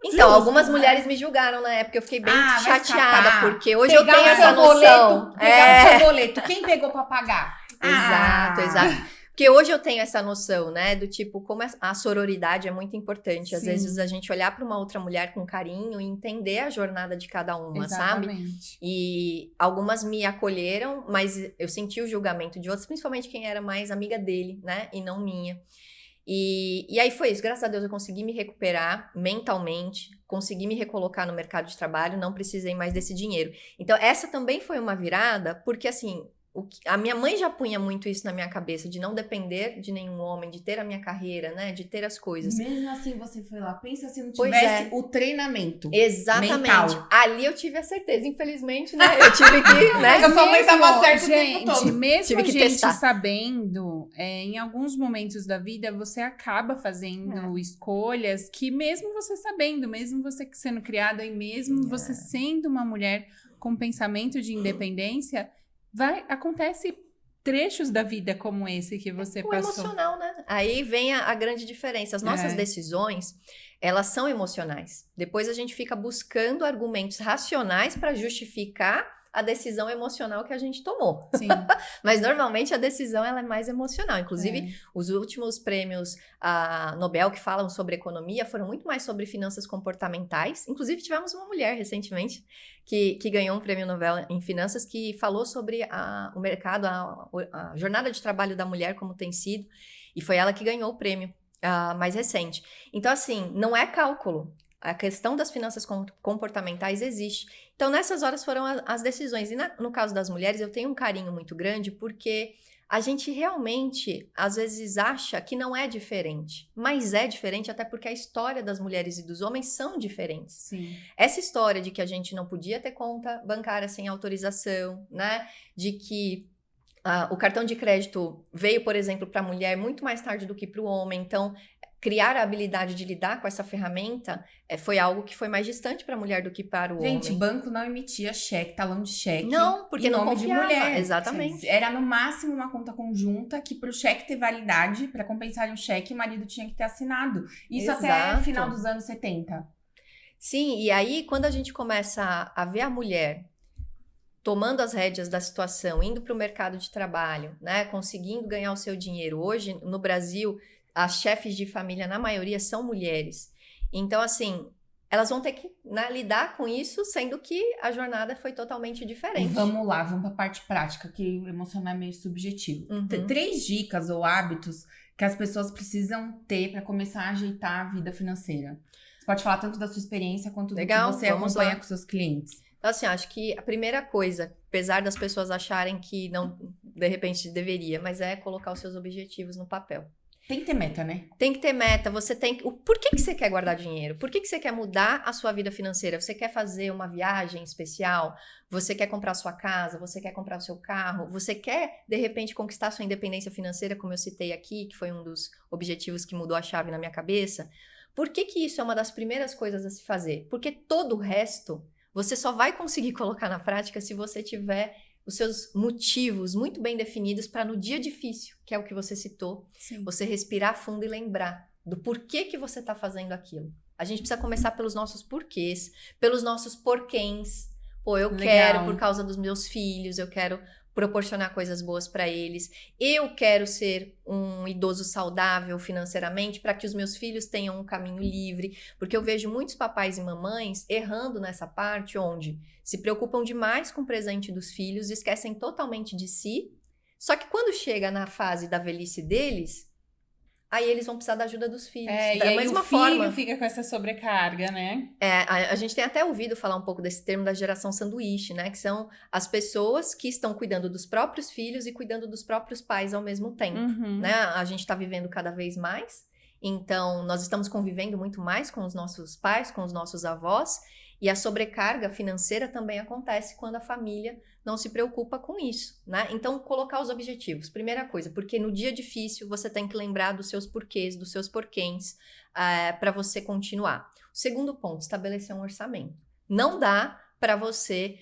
Então, Justo, algumas né? mulheres me julgaram na época, eu fiquei bem vai chateada, escapar. porque hoje eu Pegar tenho o essa seu noção. boleto, pegar o seu boleto. Quem pegou pra pagar? Exato, exato. Porque hoje eu tenho essa noção, né, do tipo, como a sororidade é muito importante. Às Sim. vezes a gente olhar para uma outra mulher com carinho e entender a jornada de cada uma, sabe? Exatamente. E algumas me acolheram, mas eu senti o julgamento de outras, principalmente quem era mais amiga dele, né, e não minha. E aí foi isso, graças a Deus eu consegui me recuperar mentalmente, consegui me recolocar no mercado de trabalho, não precisei mais desse dinheiro. Então essa também foi uma virada, porque assim, a minha mãe já punha muito isso na minha cabeça, de não depender de nenhum homem, de ter a minha carreira, né, de ter as coisas. Mesmo assim, você foi lá. Pensa se não Pois tivesse é. o treinamento. Exatamente. Mental. Ali eu tive a certeza, infelizmente, né, eu tive que, né, Mas a sua mãe tava certa o tempo gente, todo. mesmo Tive a que gente testar. sabendo, em alguns momentos da vida, você acaba fazendo escolhas que mesmo você sabendo, mesmo você sendo criada e mesmo você sendo uma mulher com pensamento de independência, acontece trechos da vida como esse que você o passou. emocional, né? Aí vem a grande diferença. As nossas decisões, elas são emocionais. Depois a gente fica buscando argumentos racionais para justificar a decisão emocional que a gente tomou. Sim. Mas normalmente a decisão ela é mais emocional. Inclusive, os últimos prêmios Nobel que falam sobre economia foram muito mais sobre finanças comportamentais. Inclusive, tivemos uma mulher recentemente que ganhou um prêmio Nobel em finanças que falou sobre o mercado, a jornada de trabalho da mulher, como tem sido. E foi ela que ganhou o prêmio mais recente. Então, assim, não é cálculo. A questão das finanças comportamentais existe. Então, nessas horas foram as decisões. E no caso das mulheres, eu tenho um carinho muito grande porque a gente realmente, às vezes, acha que não é diferente. Mas é diferente até porque a história das mulheres e dos homens são diferentes. Sim. Essa história de que a gente não podia ter conta bancária sem autorização, né? De que o cartão de crédito veio, por exemplo, para a mulher muito mais tarde do que para o homem. Então, criar a habilidade de lidar com essa ferramenta foi algo que foi mais distante para a mulher do que para o Gente, homem. banco não emitia cheque, talão de cheque. Não, porque em não nome confiava. de mulher. Exatamente. Era no máximo uma conta conjunta que pro cheque ter validade, para compensar um cheque, o marido tinha que ter assinado. Isso até Exato. final dos anos 70. Sim, e aí quando a gente começa a ver a mulher tomando as rédeas da situação, indo para o mercado de trabalho, né, conseguindo ganhar o seu dinheiro. Hoje, no Brasil, as chefes de família, na maioria, são mulheres. Então, assim, elas vão ter que, né, lidar com isso, sendo que a jornada foi totalmente diferente. E vamos lá, vamos pra parte prática, que o emocional é meio subjetivo. Uhum. 3 dicas ou hábitos que as pessoas precisam ter para começar a ajeitar a vida financeira. Você pode falar tanto da sua experiência quanto Legal, do que você vamos acompanha lá. com seus clientes. Então, assim, acho que a primeira coisa, apesar das pessoas acharem que não, de repente, deveria, mas é colocar os seus objetivos no papel. Tem que ter meta, né? Tem que ter meta, você tem que... Por que você quer guardar dinheiro? Por que você quer mudar a sua vida financeira? Você quer fazer uma viagem especial? Você quer comprar sua casa? Você quer comprar o seu carro? Você quer, de repente, conquistar sua independência financeira, como eu citei aqui, que foi um dos objetivos que mudou a chave na minha cabeça? Por que isso é uma das primeiras coisas a se fazer? Porque todo o resto, você só vai conseguir colocar na prática se você tiver os seus motivos muito bem definidos para no dia difícil, que é o que você citou, Sim. você respirar fundo e lembrar do porquê que você está fazendo aquilo. A gente precisa começar pelos nossos porquês, pelos nossos porquês. Pô, eu Legal. quero por causa dos meus filhos, eu quero proporcionar coisas boas para eles. Eu quero ser um idoso saudável financeiramente para que os meus filhos tenham um caminho livre, porque eu vejo muitos papais e mamães errando nessa parte onde se preocupam demais com o presente dos filhos, esquecem totalmente de si. Só que quando chega na fase da velhice deles, aí eles vão precisar da ajuda dos filhos. E Da aí mesma o filho forma. fica com essa sobrecarga, né? A gente tem até ouvido falar um pouco desse termo da geração sanduíche, né? Que são as pessoas que estão cuidando dos próprios filhos e cuidando dos próprios pais ao mesmo tempo, né? A gente está vivendo cada vez mais, então nós estamos convivendo muito mais com os nossos pais, com os nossos avós, e a sobrecarga financeira também acontece quando a família não se preocupa com isso, né? Então, colocar os objetivos, primeira coisa, porque no dia difícil você tem que lembrar dos seus porquês, dos seus porquês, para você continuar. O segundo ponto, estabelecer um orçamento. Não dá para você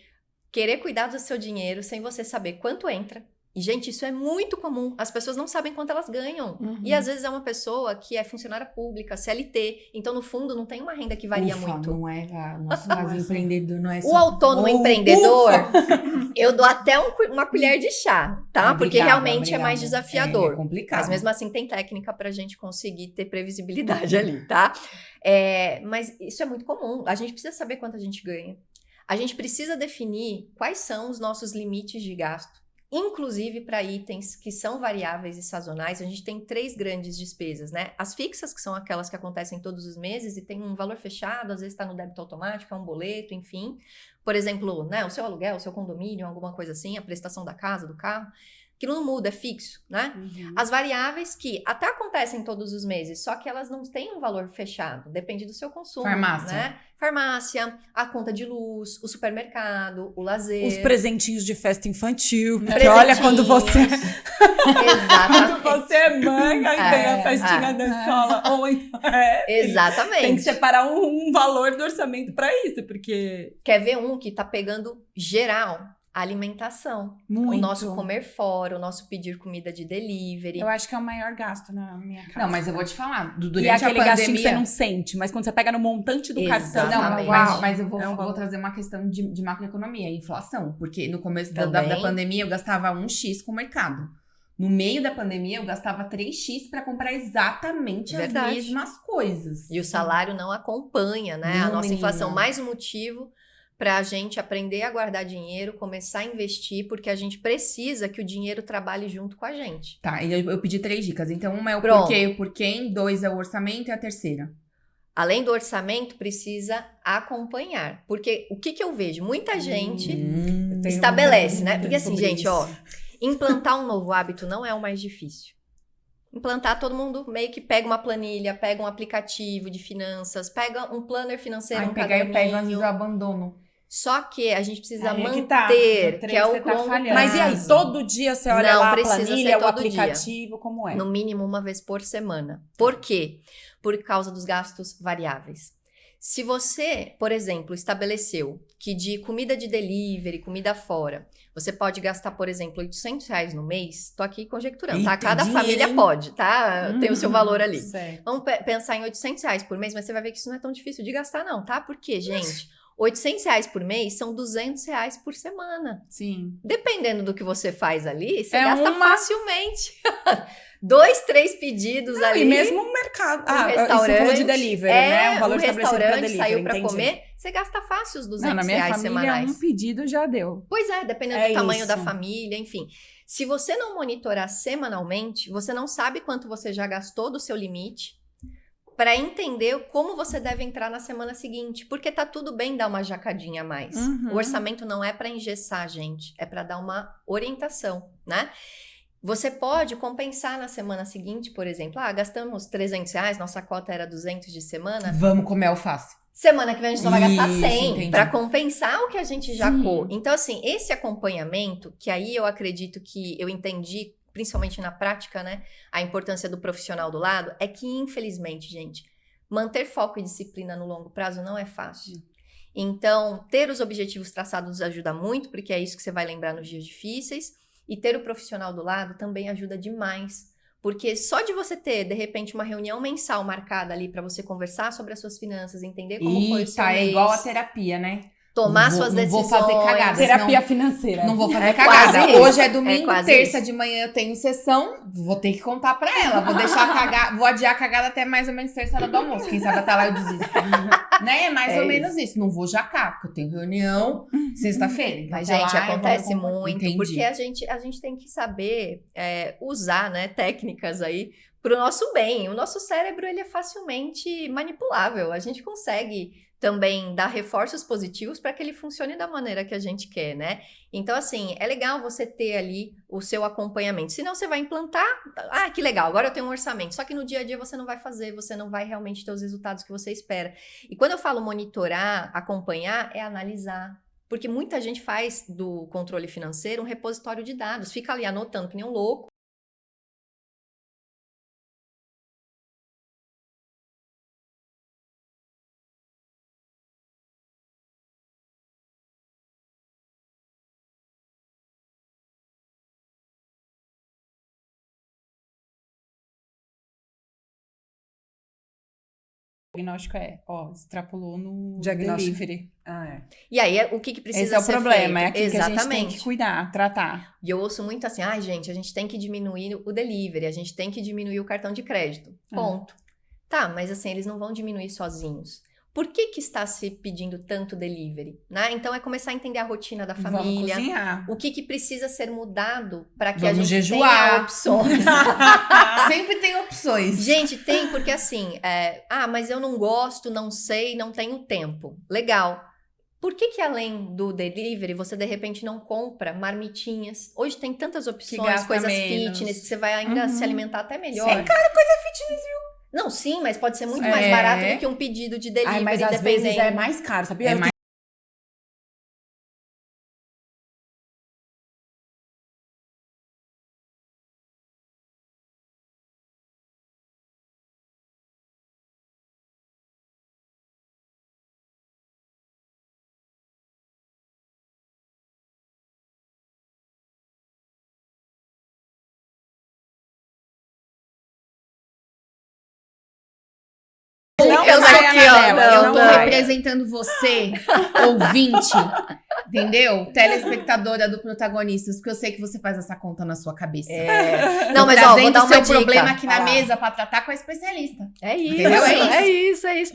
querer cuidar do seu dinheiro sem você saber quanto entra. E, gente, isso é muito comum. As pessoas não sabem quanto elas ganham. E, às vezes, é uma pessoa que é funcionária pública, CLT. Então, no fundo, não tem uma renda que varia muito. Não é, nosso caso empreendedor não é só... O autônomo empreendedor, eu dou até uma colher de chá, tá? Porque realmente é mais desafiador. É complicado. Mas, mesmo assim, tem técnica pra gente conseguir ter previsibilidade ali, tá? Mas isso é muito comum. A gente precisa saber quanto a gente ganha. A gente precisa definir quais são os nossos limites de gasto. Inclusive para itens que são variáveis e sazonais, a gente tem 3 grandes despesas, né? As fixas, que são aquelas que acontecem todos os meses e tem um valor fechado, às vezes está no débito automático, é um boleto, enfim. Por exemplo, né, o seu aluguel, o seu condomínio, alguma coisa assim, a prestação da casa, do carro. Aquilo não muda, é fixo, né? As variáveis que até acontecem todos os meses, só que elas não têm um valor fechado, depende do seu consumo, Farmácia. né? Farmácia, a conta de luz, o supermercado, o lazer. Os presentinhos de festa infantil. Porque Presentinhos. olha, quando você Exatamente. quando você é mãe, aí vem a festinha da escola. Ou então, Exatamente. tem que separar um valor do orçamento pra isso, porque... Quer ver um que tá pegando geral? Alimentação. Muito. O nosso comer fora, o nosso pedir comida de delivery. Eu acho que é o maior gasto na minha casa. Não, mas eu vou te falar, E durante é a aquele gastinho que você pandemia... não sente, mas quando você pega no montante do cartão... Exatamente. Mas eu vou, É um vou valor. trazer uma questão de macroeconomia, inflação. Porque no começo da Também. pandemia eu gastava 1x com o mercado. No meio da pandemia eu gastava 3x pra comprar exatamente Verdade. as mesmas coisas. E o salário não acompanha, né? Não, A nossa menina. inflação. Mais um motivo para a gente aprender a guardar dinheiro, começar a investir, porque a gente precisa que o dinheiro trabalhe junto com a gente. Tá, e eu pedi 3 dicas. Então, uma é o Pronto. porquê, o por quem, 2 é o orçamento e a terceira. Além do orçamento, precisa acompanhar. Porque o que eu vejo? Muita gente estabelece, né? Porque assim, gente, ó, implantar um novo hábito não é o mais difícil. Implantar, todo mundo meio que pega uma planilha, pega um aplicativo de finanças, pega um planner financeiro, Aí um pegar e pego, às vezes caderninho. eu abandono. Só que a gente precisa Aí é que manter, tá. No que, três é o você tá longo falhando. Mas e aí, prazo. todo dia você olha Não, lá a precisa planilha, ser o todo dia. aplicativo, como é? No mínimo uma vez por semana. Por quê? Por causa dos gastos variáveis. Se você, por exemplo, estabeleceu que de comida de delivery, comida fora, você pode gastar, por exemplo, R$800 no mês, tô aqui conjecturando, tá? Eita, Cada dinheiro, família hein? pode, tá? Tem o seu valor ali. Certo. Vamos pensar em R$800 por mês, mas você vai ver que isso não é tão difícil de gastar não, tá? Por quê, gente? R$800 por mês são R$200 por semana. Sim. Dependendo do que você faz ali, você É gasta uma- facilmente. 2, 3 pedidos Não, ali. e mesmo o mercado. Um Você restaurante, falou de delivery, né? Um valor um estabelecido pra restaurante delivery, saiu pra entendi. comer, você gasta fácil os Não, R$200 na minha família, semanais. um pedido já deu. Pois é, dependendo É do tamanho da isso. família, enfim. Se você não monitorar semanalmente, você não sabe quanto você já gastou do seu limite para entender como você deve entrar na semana seguinte, porque tá tudo bem dar uma jacadinha a mais. Uhum. O orçamento não é para engessar a gente, é para dar uma orientação, né? Você pode compensar na semana seguinte, por exemplo, gastamos R$300, nossa cota era 200 de semana, Vamos comer alface. semana que vem a gente só vai gastar Isso, 100 entendi. para compensar o que a gente já Sim. jacou. Então, assim, esse acompanhamento, que aí eu acredito que eu entendi, principalmente na prática, né, a importância do profissional do lado, é que, infelizmente, gente, manter foco e disciplina no longo prazo não é fácil. Então, ter os objetivos traçados ajuda muito, porque é isso que você vai lembrar nos dias difíceis, e ter o profissional do lado também ajuda demais. Porque só de você ter, de repente, uma reunião mensal marcada ali para você conversar sobre as suas finanças, entender como foi o seu Eita, é mês, igual a terapia, né? tomar Não vou- suas não vou decisões. fazer cagada. Terapia financeira. Não vou fazer É cagada. quase isso. Hoje é É domingo, quase terça isso. de manhã eu tenho sessão, vou ter que contar pra ela. Vou deixar cagar, vou adiar a cagada até mais ou menos terça hora do almoço. Quem sabe até lá eu desisto. Né? É mais É ou menos isso. Não vou jacar, porque eu tenho reunião sexta-feira. Então, Mas, até gente, lá eu vou acontece me comportar. muito, Entendi. porque a gente tem que saber usar, né, técnicas aí para o nosso bem. O nosso cérebro, ele é facilmente manipulável. A gente consegue também dar reforços positivos para que ele funcione da maneira que a gente quer, né? Então, assim, é legal você ter ali o seu acompanhamento. Senão você vai implantar, que legal, agora eu tenho um orçamento. Só que no dia a dia você não vai fazer, você não vai realmente ter os resultados que você espera. E quando eu falo monitorar, acompanhar, é analisar. Porque muita gente faz do controle financeiro um repositório de dados, fica ali anotando que nem um louco. diagnóstico extrapolou no Diagnóstico. delivery. E aí, o que precisa Esse é o ser problema, feito? é aquilo que a gente tem Exatamente. que cuidar, tratar. E eu ouço muito assim, gente, a gente tem que diminuir o delivery, a gente tem que diminuir o cartão de crédito. Ponto. Tá, mas assim, eles não vão diminuir sozinhos. Por que está se pedindo tanto delivery? Né? Então, é começar a entender a rotina da Vamos família. cozinhar. O que precisa ser mudado para que Vamos a gente jejuar. tenha opções. Sempre tem opções. Gente, tem, porque assim, mas eu não gosto, não sei, não tenho tempo. Legal. Por que além do delivery, você de repente não compra marmitinhas? Hoje tem tantas opções, gasta coisas menos. fitness, que você vai ainda se alimentar até melhor. É cara, coisa fitness, viu? Não, sim, mas pode ser muito mais barato do que um pedido de delivery, mas às dependendo. vezes é mais caro, sabia? É Eu mais Não Eu vai, aqui, ó, Anabela, não Eu tô vai. representando você, ouvinte, entendeu? Telespectadora do Protagonistas, porque eu sei que você faz essa conta na sua cabeça. Não, mas Tô ó, vou trazendo dar o uma seu dica. problema aqui na Vai lá. mesa pra tratar com a especialista. É isso, Entendeu? é isso.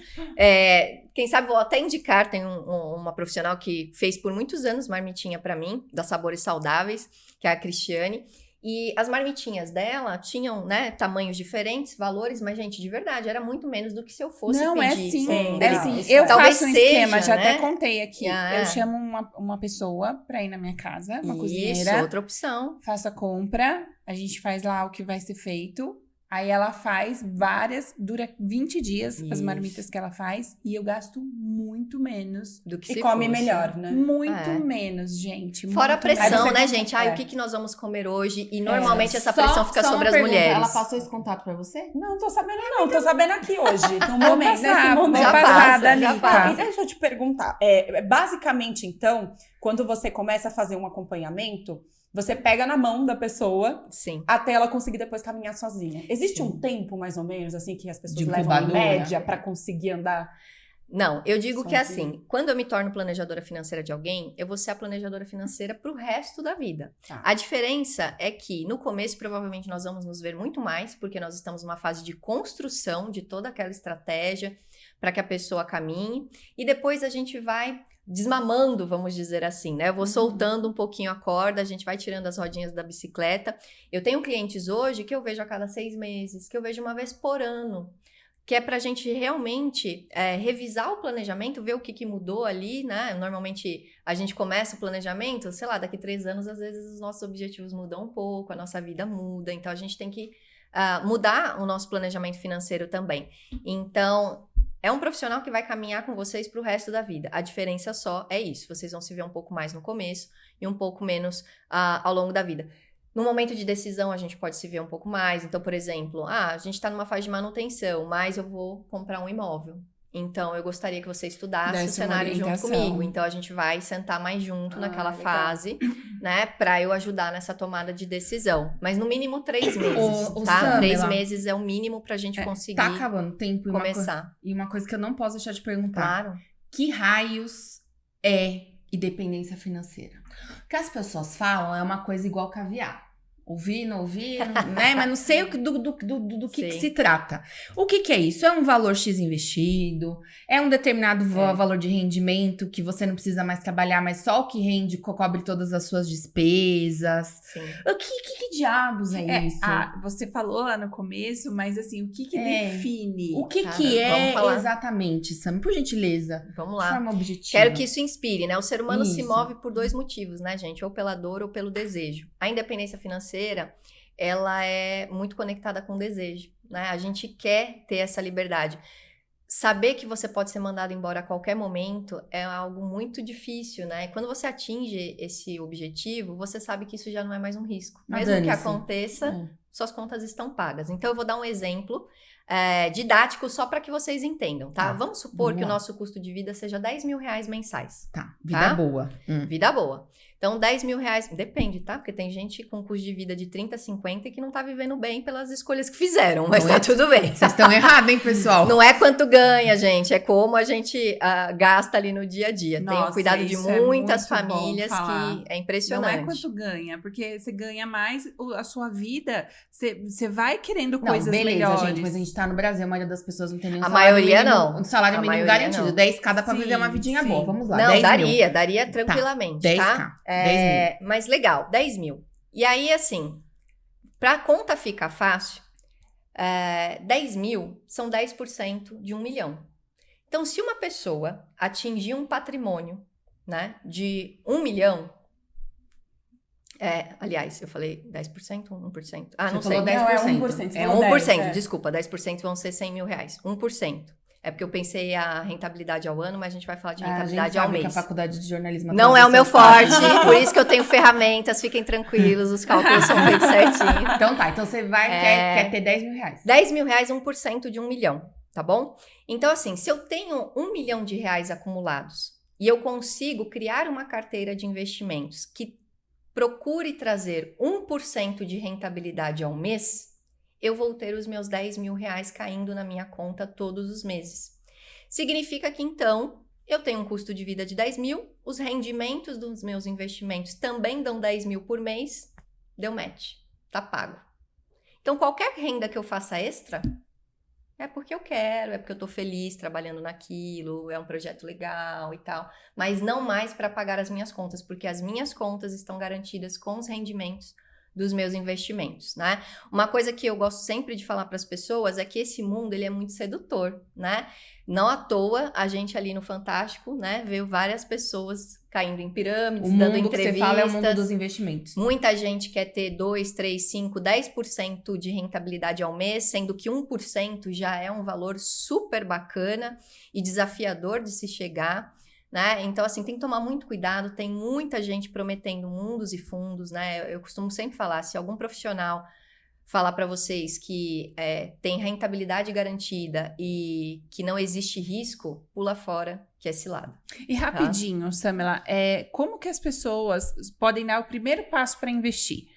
Quem sabe vou até indicar, tem uma profissional que fez por muitos anos marmitinha pra mim, da Sabores Saudáveis, que é a Cristiane. E as marmitinhas dela tinham, né, tamanhos diferentes, valores, mas, gente, de verdade, era muito menos do que se eu fosse Não, pedir. é sim. um É delivery. sim. Eu Talvez faço um seja, esquema, já né? até contei aqui. Ah. Eu chamo uma pessoa pra ir na minha casa, uma Isso, cozinheira. outra opção. Faço a compra, a gente faz lá o que vai ser feito. Aí ela faz várias, dura 20 dias as Isso. marmitas que ela faz. E eu gasto muito menos. Do que E se come fosse. melhor, né? Muito É. menos, gente. Fora a muito menos. pressão, Aí você né, compra- gente? é. O que nós vamos comer hoje? E normalmente essa Só- pressão fica só sobre uma as pergunta, mulheres. Ela passou esse contato pra você? Não, tô sabendo não, tô sabendo aqui hoje. No Vou momento, passar, nesse vou momento. Já passar, passa, já Danica. passa. E deixa eu te perguntar. Basicamente, então, quando você começa a fazer um acompanhamento, você pega na mão da pessoa Sim. até ela conseguir depois caminhar sozinha. Existe Sim. um tempo, mais ou menos, assim, que as pessoas De levam em incubadora. média pra conseguir andar? Não, eu digo que Sozinha. assim, quando eu me torno planejadora financeira de alguém, eu vou ser a planejadora financeira pro resto da vida. Tá. A diferença é que no começo provavelmente nós vamos nos ver muito mais, porque nós estamos numa fase de construção de toda aquela estratégia para que a pessoa caminhe, e depois a gente vai desmamando, vamos dizer assim, né? Eu vou soltando um pouquinho a corda, a gente vai tirando as rodinhas da bicicleta. Eu tenho clientes hoje que eu vejo a cada 6 meses, que eu vejo uma vez por ano, que é pra gente realmente revisar o planejamento, ver o que mudou ali, né? Normalmente a gente começa o planejamento, sei lá, daqui 3 anos, às vezes os nossos objetivos mudam um pouco, a nossa vida muda, então a gente tem que mudar o nosso planejamento financeiro também. Então, é um profissional que vai caminhar com vocês pro resto da vida. A diferença só é isso, vocês vão se ver um pouco mais no começo e um pouco menos ao longo da vida. No momento de decisão, a gente pode se ver um pouco mais. Então, por exemplo, a gente está numa fase de manutenção, mas eu vou comprar um imóvel. Então, eu gostaria que você estudasse Desse o cenário uma junto orientação. comigo. Então, a gente vai sentar mais junto naquela legal. fase, né? Para eu ajudar nessa tomada de decisão. Mas no mínimo 3 meses, Ô, tá? Samela, 3 meses é o mínimo pra gente conseguir Tá acabando o tempo. começar. E uma coisa que eu não posso deixar de perguntar. Claro. Que raios é independência financeira? O que as pessoas falam é uma coisa igual caviar. Ouvir, não ouvir, né? Mas não sei do que Sim. se trata. O que é isso? É um valor X investido? É um determinado valor de rendimento que você não precisa mais trabalhar, mas só o que rende cobre todas as suas despesas? Sim. Que diabos é isso? Você falou lá no começo, mas assim, o que É. define? O que Cara, que é vamos falar. exatamente, Sam? Por gentileza. Vamos De lá. forma objetiva. Quero que isso inspire, né? O ser humano se Isso. move por 2 motivos, né, gente? Ou pela dor ou pelo desejo. A independência financeira, ela é muito conectada com o desejo, né? A gente quer ter essa liberdade. Saber que você pode ser mandado embora a qualquer momento é algo muito difícil, né? Quando você atinge esse objetivo, você sabe que isso já não é mais um risco. Mas Mesmo que dane-se. aconteça, suas contas estão pagas. Então, eu vou dar um exemplo didático só para que vocês entendam, tá? Tá, Vamos supor vamos que o lá. nosso custo de vida seja R$10 mil mensais. Tá, vida Tá? boa. Vida boa. Então, 10 mil reais, depende, tá? Porque tem gente com custo de vida de 30, 50 que não tá vivendo bem pelas escolhas que fizeram, mas tá tudo bem. Vocês estão errados, hein, pessoal? Não é quanto ganha, gente, é como a gente gasta ali no dia a dia. Tem o cuidado de isso é muitas muito bom famílias falar. que é impressionante. Não é quanto ganha, porque você ganha mais a sua vida, você vai querendo Não, coisas beleza, melhores. gente, mas a gente tá no Brasil, a maioria das pessoas não tem nenhum A salário maioria mínimo, não. um salário A mínimo maioria garantido. não. 10k dá pra Sim, viver uma vidinha sim. boa. Vamos lá, Não, 10 daria, mil. daria tranquilamente, 10k, tá? 10 mil. Mas legal, 10 mil. E aí, assim, pra conta ficar fácil, 10 mil são 10% de 1 milhão. Então, se uma pessoa atingir um patrimônio, né, de 1 milhão, aliás, eu falei 10%, 1%? Ah, não Você sei. falou 10%. Não, é 1%. Você É falou 1%, 10, desculpa, 10% vão ser 100 mil reais. 1%. É porque eu pensei a rentabilidade ao ano, mas a gente vai falar de A gente rentabilidade ao sabe que a mês. faculdade de jornalismo... Não é o meu atualiza seus forte, cálculos. por isso que eu tenho ferramentas, fiquem tranquilos, os cálculos são feitos certinho. Então tá, então você vai, quer ter 10 mil reais. 10 mil reais, 1% de 1 milhão, tá bom? Então, assim, se eu tenho 1 milhão de reais acumulados e eu consigo criar uma carteira de investimentos que procure trazer 1% de rentabilidade ao mês, eu vou ter os meus 10 mil reais caindo na minha conta todos os meses. Significa que, então, eu tenho um custo de vida de 10 mil, os rendimentos dos meus investimentos também dão 10 mil por mês, deu match, tá pago. Então, qualquer renda que eu faça extra, é porque eu quero, é porque eu tô feliz trabalhando naquilo, é um projeto legal e tal, mas não mais para pagar as minhas contas, porque as minhas contas estão garantidas com os rendimentos dos meus investimentos, né? Uma coisa que eu gosto sempre de falar para as pessoas é que esse mundo, ele é muito sedutor, né? Não à toa, a gente ali no Fantástico, né, vê várias pessoas caindo em pirâmides, O dando mundo que entrevistas. você fala é o mundo dos investimentos. Muita gente quer ter 2, 3, 5, 10% de rentabilidade ao mês, sendo que 1% já é um valor super bacana e desafiador de se chegar, né? Então, assim, tem que tomar muito cuidado, tem muita gente prometendo mundos e fundos, né? Eu costumo sempre falar, se algum profissional falar para vocês que tem rentabilidade garantida e que não existe risco, pula fora, que é cilada. E rapidinho, Samela, como que as pessoas podem dar o primeiro passo para investir?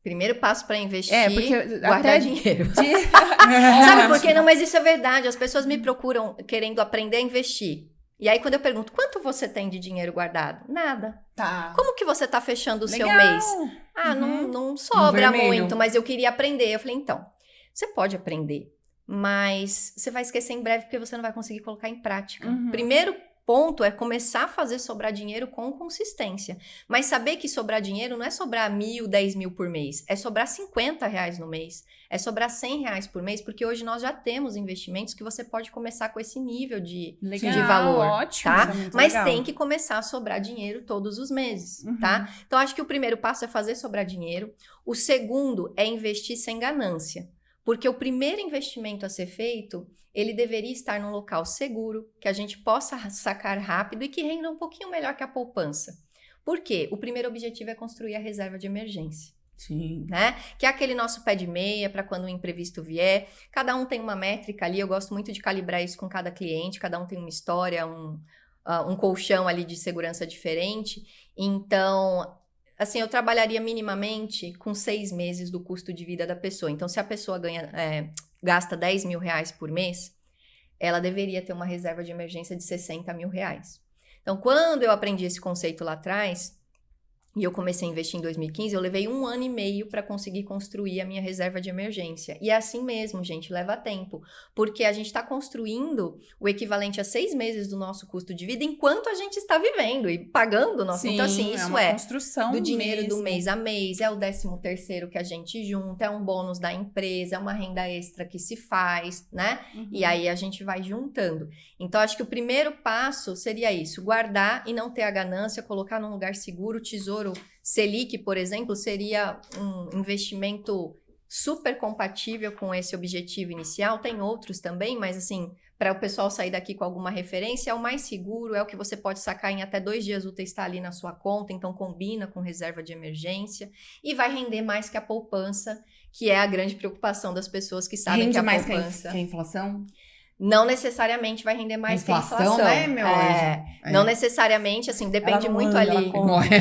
Primeiro passo para investir, porque guardar até dinheiro. Sabe por quê? Não, mas isso é verdade. As pessoas me procuram querendo aprender a investir. E aí, quando eu pergunto, quanto você tem de dinheiro guardado? Nada. Tá. Como que você tá fechando o seu Legal. mês? Ah, Uhum. não sobra vermelho. muito, mas eu queria aprender. Eu falei, então, você pode aprender, mas você vai esquecer em breve porque você não vai conseguir colocar em prática. Uhum. Primeiro ponto é começar a fazer sobrar dinheiro com consistência. Mas saber que sobrar dinheiro não é sobrar 1.000, 10 mil por mês. É sobrar 50 reais no mês. É sobrar 100 reais por mês, porque hoje nós já temos investimentos que você pode começar com esse nível de valor, ótimo, tá? isso é muito Mas legal. tem que começar a sobrar dinheiro todos os meses, Uhum. tá? Então, acho que o primeiro passo é fazer sobrar dinheiro. O segundo é investir sem ganância. Porque o primeiro investimento a ser feito, ele deveria estar num local seguro, que a gente possa sacar rápido e que renda um pouquinho melhor que a poupança. Por quê? O primeiro objetivo é construir a reserva de emergência. Sim. Né? Que é aquele nosso pé de meia para quando o imprevisto vier. Cada um tem uma métrica ali, eu gosto muito de calibrar isso com cada cliente, cada um tem uma história, um colchão ali de segurança diferente. Então, assim, eu trabalharia minimamente com 6 meses do custo de vida da pessoa. Então, se a pessoa gasta 10 mil reais por mês, ela deveria ter uma reserva de emergência de 60 mil reais. Então, quando eu aprendi esse conceito lá atrás, e eu comecei a investir em 2015, eu levei 1 ano e meio para conseguir construir a minha reserva de emergência. E é assim mesmo, gente, leva tempo. Porque a gente está construindo o equivalente a 6 meses do nosso custo de vida enquanto a gente está vivendo e pagando o nosso. Sim, então, assim, isso uma construção do dinheiro mesmo. do mês a mês, é o 13º que a gente junta, é um bônus da empresa, é uma renda extra que se faz, né? Uhum. E aí a gente vai juntando. Então, acho que o primeiro passo seria isso, guardar e não ter a ganância, colocar num lugar seguro. O Tesouro Selic, por exemplo, seria um investimento super compatível com esse objetivo inicial. Tem outros também, mas assim, para o pessoal sair daqui com alguma referência, é o mais seguro, é o que você pode sacar em até 2 dias úteis, está ali na sua conta, então combina com reserva de emergência e vai render mais que a poupança, que é a grande preocupação das pessoas que sabem Rende que a mais poupança... que a inflação? não necessariamente vai render mais que a inflação. Né, meu anjo? Não necessariamente, assim, depende Ela não muito anda, ali. ela come. Morre.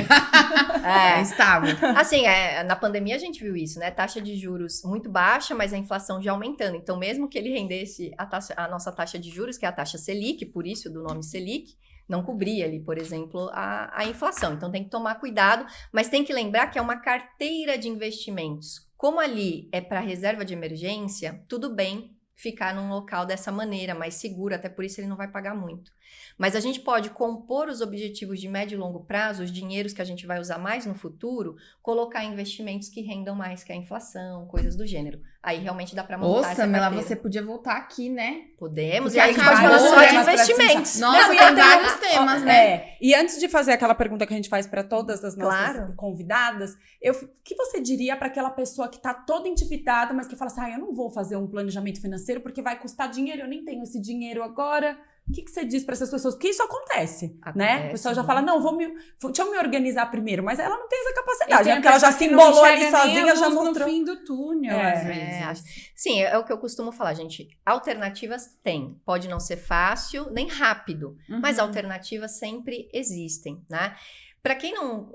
É instável. Assim, na pandemia a gente viu isso, né? Taxa de juros muito baixa, mas a inflação já aumentando. Então, mesmo que ele rendesse a nossa taxa de juros, que é a taxa Selic, por isso do nome Selic, não cobria ali, por exemplo, a inflação. Então, tem que tomar cuidado, mas tem que lembrar que é uma carteira de investimentos. Como ali é para reserva de emergência, tudo bem ficar num local dessa maneira, mais seguro, até por isso ele não vai pagar muito. Mas a gente pode compor os objetivos de médio e longo prazo, os dinheiros que a gente vai usar mais no futuro, colocar em investimentos que rendam mais que a inflação, coisas do gênero. Aí realmente dá para montar essa Samela, carteira. você podia voltar aqui, né? Podemos, Porque e aí a gente acabou, pode falar só né? de Mas pra investimentos. Nossa, Não, tem vários temas, né? E antes de fazer aquela pergunta que a gente faz para todas as nossas Claro. convidadas, o que você diria para aquela pessoa que tá toda endividada, mas que fala assim, eu não vou fazer um planejamento financeiro porque vai custar dinheiro, eu nem tenho esse dinheiro agora. O que você diz para essas pessoas? Porque isso acontece, né? O pessoal já fala, não, deixa eu me organizar primeiro, mas ela não tem essa capacidade, né? Porque ela já se embolou ali sozinha, já mostrou. no fim do túnel, às vezes. Sim, é o que eu costumo falar, gente. Alternativas tem. Pode não ser fácil, nem rápido, mas alternativas sempre existem, né? Para quem não...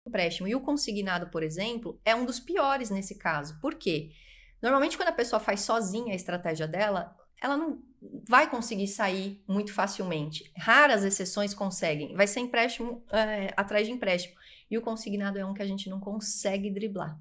empréstimo. E o consignado, por exemplo, é um dos piores nesse caso. Por quê? Normalmente, quando a pessoa faz sozinha a estratégia dela, ela não vai conseguir sair muito facilmente. Raras exceções conseguem. Vai ser empréstimo atrás de empréstimo. E o consignado é um que a gente não consegue driblar.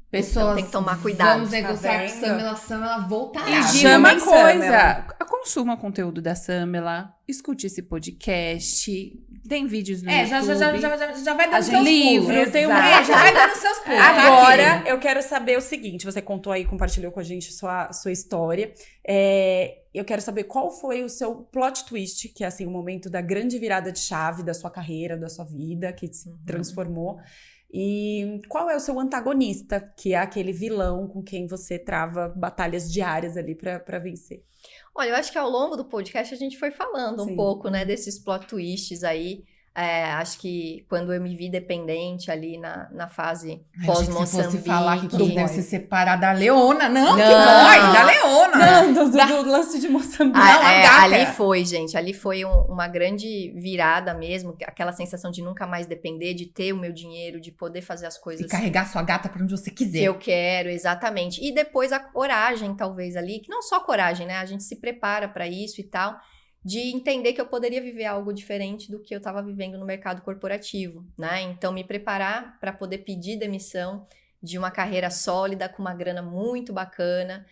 Pessoas, então, tem que tomar cuidado. Vamos negociar com Samela voltará. E diga Chama uma coisa, Samela. consuma o conteúdo da Samela, escute esse podcast, tem vídeos no Já YouTube. vai dando seus livro, pulos. eu tenho Exato. Já vai dando seus pulos. Agora, eu quero saber o seguinte, você contou aí, compartilhou com a gente sua história. Eu quero saber qual foi o seu plot twist, que é assim, o momento da grande virada de chave da sua carreira, da sua vida, que se transformou. E qual é o seu antagonista, que é aquele vilão com quem você trava batalhas diárias ali pra vencer? Olha, eu acho que ao longo do podcast a gente foi falando Sim. um pouco, né, desses plot twists aí. Acho que quando eu me vi dependente ali na fase pós-Moçambique... Se fosse falar que deve se separar da Leona. Não, que Não. dói, da Leona. Não, do lance de Moçambique. Ali foi, gente. Ali foi uma grande virada mesmo. Aquela sensação de nunca mais depender, de ter o meu dinheiro, de poder fazer as coisas E carregar sua gata pra onde você quiser. que eu quero, exatamente. E depois a coragem, talvez, ali. Que não só coragem, né? A gente se prepara pra isso e tal. De entender que eu poderia viver algo diferente do que eu estava vivendo no mercado corporativo, né? Então, me preparar para poder pedir demissão de uma carreira sólida, com uma grana muito bacana,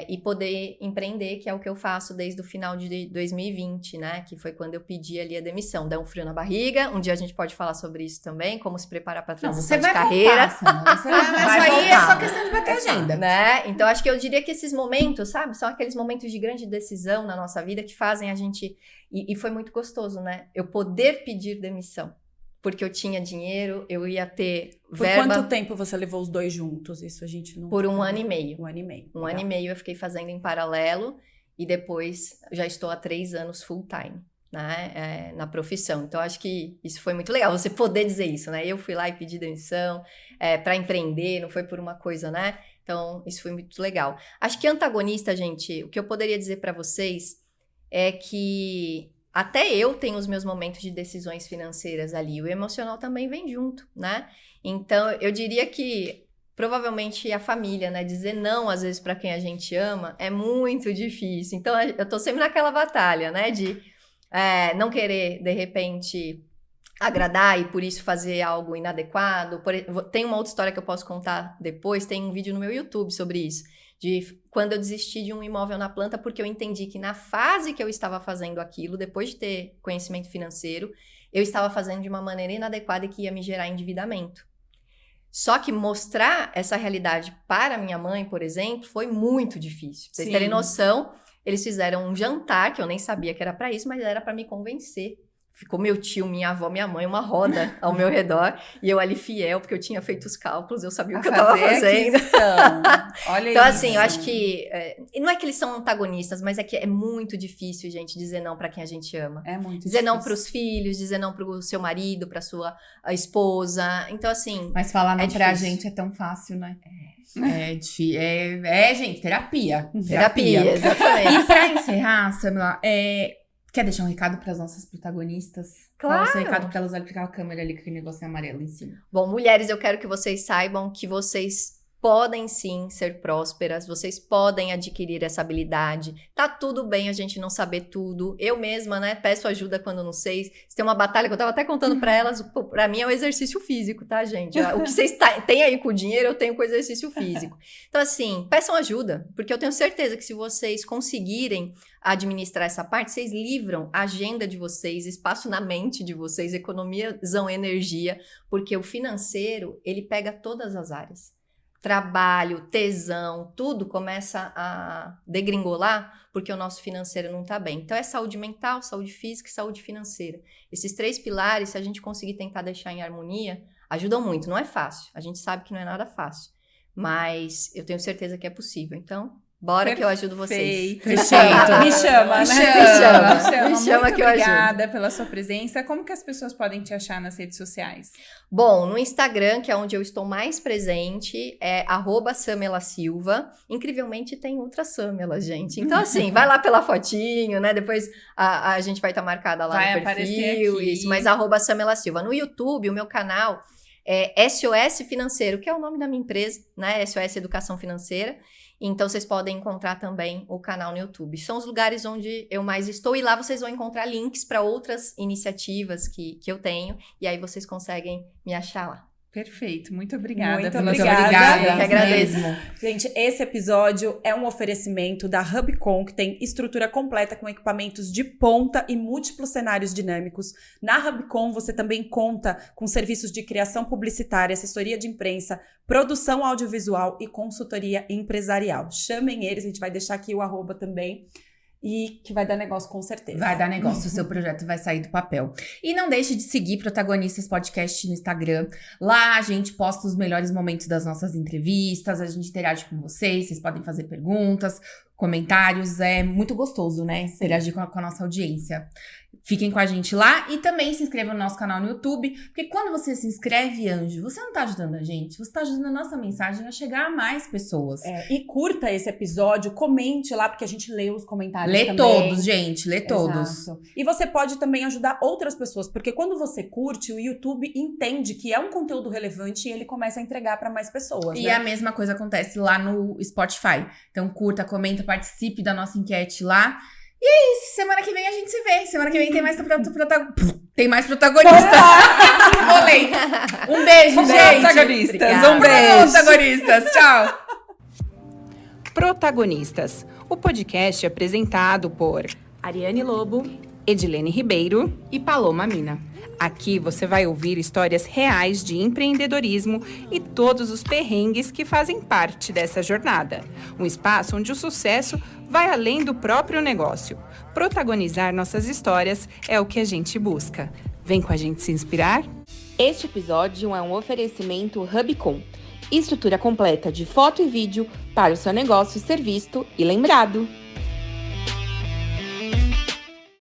e poder empreender, que é o que eu faço desde o final de 2020, né? Que foi quando eu pedi ali a demissão. Dá um frio na barriga, um dia a gente pode falar sobre isso também, como se preparar para a transição de carreira. Isso aí é só questão de bater agenda. Né? Então, acho que eu diria que esses momentos, sabe? São aqueles momentos de grande decisão na nossa vida que fazem a gente... E foi muito gostoso, né? Eu poder pedir demissão. Porque eu tinha dinheiro, eu ia ter verba... Por quanto tempo você levou os dois juntos? Isso a gente não... Por 1 ano e meio. 1 ano e meio. Um ano e meio eu fiquei fazendo em paralelo. E depois já estou há 3 anos full time, né? Na profissão. Então, acho que isso foi muito legal. Você poder dizer isso, né? Eu fui lá e pedi demissão para empreender, não foi por uma coisa, né? Então, isso foi muito legal. Acho que antagonista, gente, o que eu poderia dizer para vocês é que até eu tenho os meus momentos de decisões financeiras ali. O emocional também vem junto, né? Então, eu diria que provavelmente a família, né? Dizer não, às vezes, para quem a gente ama é muito difícil. Então, eu tô sempre naquela batalha, né? De não querer, de repente, agradar e por isso fazer algo inadequado. Tem uma outra história que eu posso contar depois, tem um vídeo no meu YouTube sobre isso, de quando eu desisti de um imóvel na planta, porque eu entendi que na fase que eu estava fazendo aquilo, depois de ter conhecimento financeiro, eu estava fazendo de uma maneira inadequada e que ia me gerar endividamento. Só que mostrar essa realidade para minha mãe, por exemplo, foi muito difícil. Pra vocês terem noção, Eles fizeram um jantar, que eu nem sabia que era pra isso, mas era pra me convencer. Ficou meu tio, minha avó, minha mãe, uma roda ao meu redor. E eu ali fiel, porque eu tinha feito os cálculos, eu sabia o que eu tava fazendo. Olha então, isso. assim, eu acho que... não é que eles são antagonistas, mas é que é muito difícil, gente, dizer não pra quem a gente ama. É muito Dizer difícil. não pros filhos, dizer não pro seu marido, pra sua esposa. Então, assim... Mas falar não pra difícil. gente é tão fácil, né? É difícil. Gente, terapia. Terapia, exatamente. E pra encerrar, Samila, quer deixar um recado pras nossas protagonistas? Claro. Qual é o seu recado pra elas olharem pra aquela câmera ali com aquele negócio amarelo em cima? Bom, mulheres, eu quero que vocês saibam que vocês podem sim ser prósperas, vocês podem adquirir essa habilidade. Tá tudo bem a gente não saber tudo. Eu mesma, né, peço ajuda quando não sei. Se tem uma batalha que eu tava até contando pra elas, pra mim é o exercício físico, tá, gente? O que vocês têm aí com o dinheiro, eu tenho com o exercício físico. Então, assim, peçam ajuda, porque eu tenho certeza que se vocês conseguirem administrar essa parte, vocês livram a agenda de vocês, espaço na mente de vocês, economizam energia, porque o financeiro, ele pega todas as áreas. Trabalho, tesão, tudo começa a degringolar porque o nosso financeiro não tá bem. Então é saúde mental, saúde física e saúde financeira. Esses 3 pilares, se a gente conseguir tentar deixar em harmonia, ajudam muito. Não é fácil, a gente sabe que não é nada fácil, mas eu tenho certeza que é possível. Então, bora que eu ajudo vocês. Perfeito. Me chama, Me né? Me chama Muito que eu ajudo. obrigada pela sua presença. Como que as pessoas podem te achar nas redes sociais? Bom, no Instagram, que é onde eu estou mais presente, é @SamelaSilva. Incrivelmente tem outra Samela, gente. Então, assim, vai lá pela fotinho, né? Depois a gente vai estar marcada lá Vai no aparecer perfil. aqui. Isso, mas @SamelaSilva. No YouTube, o meu canal é SOS Financeiro, que é o nome da minha empresa, né? SOS Educação Financeira. Então, vocês podem encontrar também o canal no YouTube. São os lugares onde eu mais estou. E lá vocês vão encontrar links para outras iniciativas que eu tenho. E aí vocês conseguem me achar lá. Perfeito, muito obrigada. Muito pela sua obrigada. Eu que agradeço. Gente, esse episódio é um oferecimento da Hubcon, que tem estrutura completa com equipamentos de ponta e múltiplos cenários dinâmicos. Na Hubcon, você também conta com serviços de criação publicitária, assessoria de imprensa, produção audiovisual e consultoria empresarial. Chamem eles, a gente vai deixar aqui o @ também. E que vai dar negócio com certeza. Vai dar negócio, o seu projeto vai sair do papel. E não deixe de seguir Protagonistas Podcast no Instagram. Lá a gente posta os melhores momentos das nossas entrevistas, a gente interage com vocês podem fazer perguntas, comentários. É muito gostoso, né? Interagir com a nossa audiência. Fiquem com a gente lá e também se inscrevam no nosso canal no YouTube, porque quando você se inscreve, Anjo, você não tá ajudando a gente, você tá ajudando a nossa mensagem a chegar a mais pessoas. E curta esse episódio, comente lá, porque a gente lê os comentários Lê também. todos, gente, lê todos. Exato. E você pode também ajudar outras pessoas, porque quando você curte, o YouTube entende que é um conteúdo relevante e ele começa a entregar para mais pessoas, E né? a mesma coisa acontece lá no Spotify. Então curta, comenta, participe da nossa enquete lá. E é isso, semana que vem a gente se vê. Semana que vem tem mais protagonistas. Rolei. Um beijo, gente. Protagonistas, Obrigada. um beijo. Protagonistas, tchau. Protagonistas, o podcast apresentado por Ariane Lobo, Edilene Ribeiro e Paloma Mina. Aqui você vai ouvir histórias reais de empreendedorismo e todos os perrengues que fazem parte dessa jornada. Um espaço onde o sucesso vai além do próprio negócio. Protagonizar nossas histórias é o que a gente busca. Vem com a gente se inspirar? Este episódio é um oferecimento Hubcon. Estrutura completa de foto e vídeo para o seu negócio ser visto e lembrado.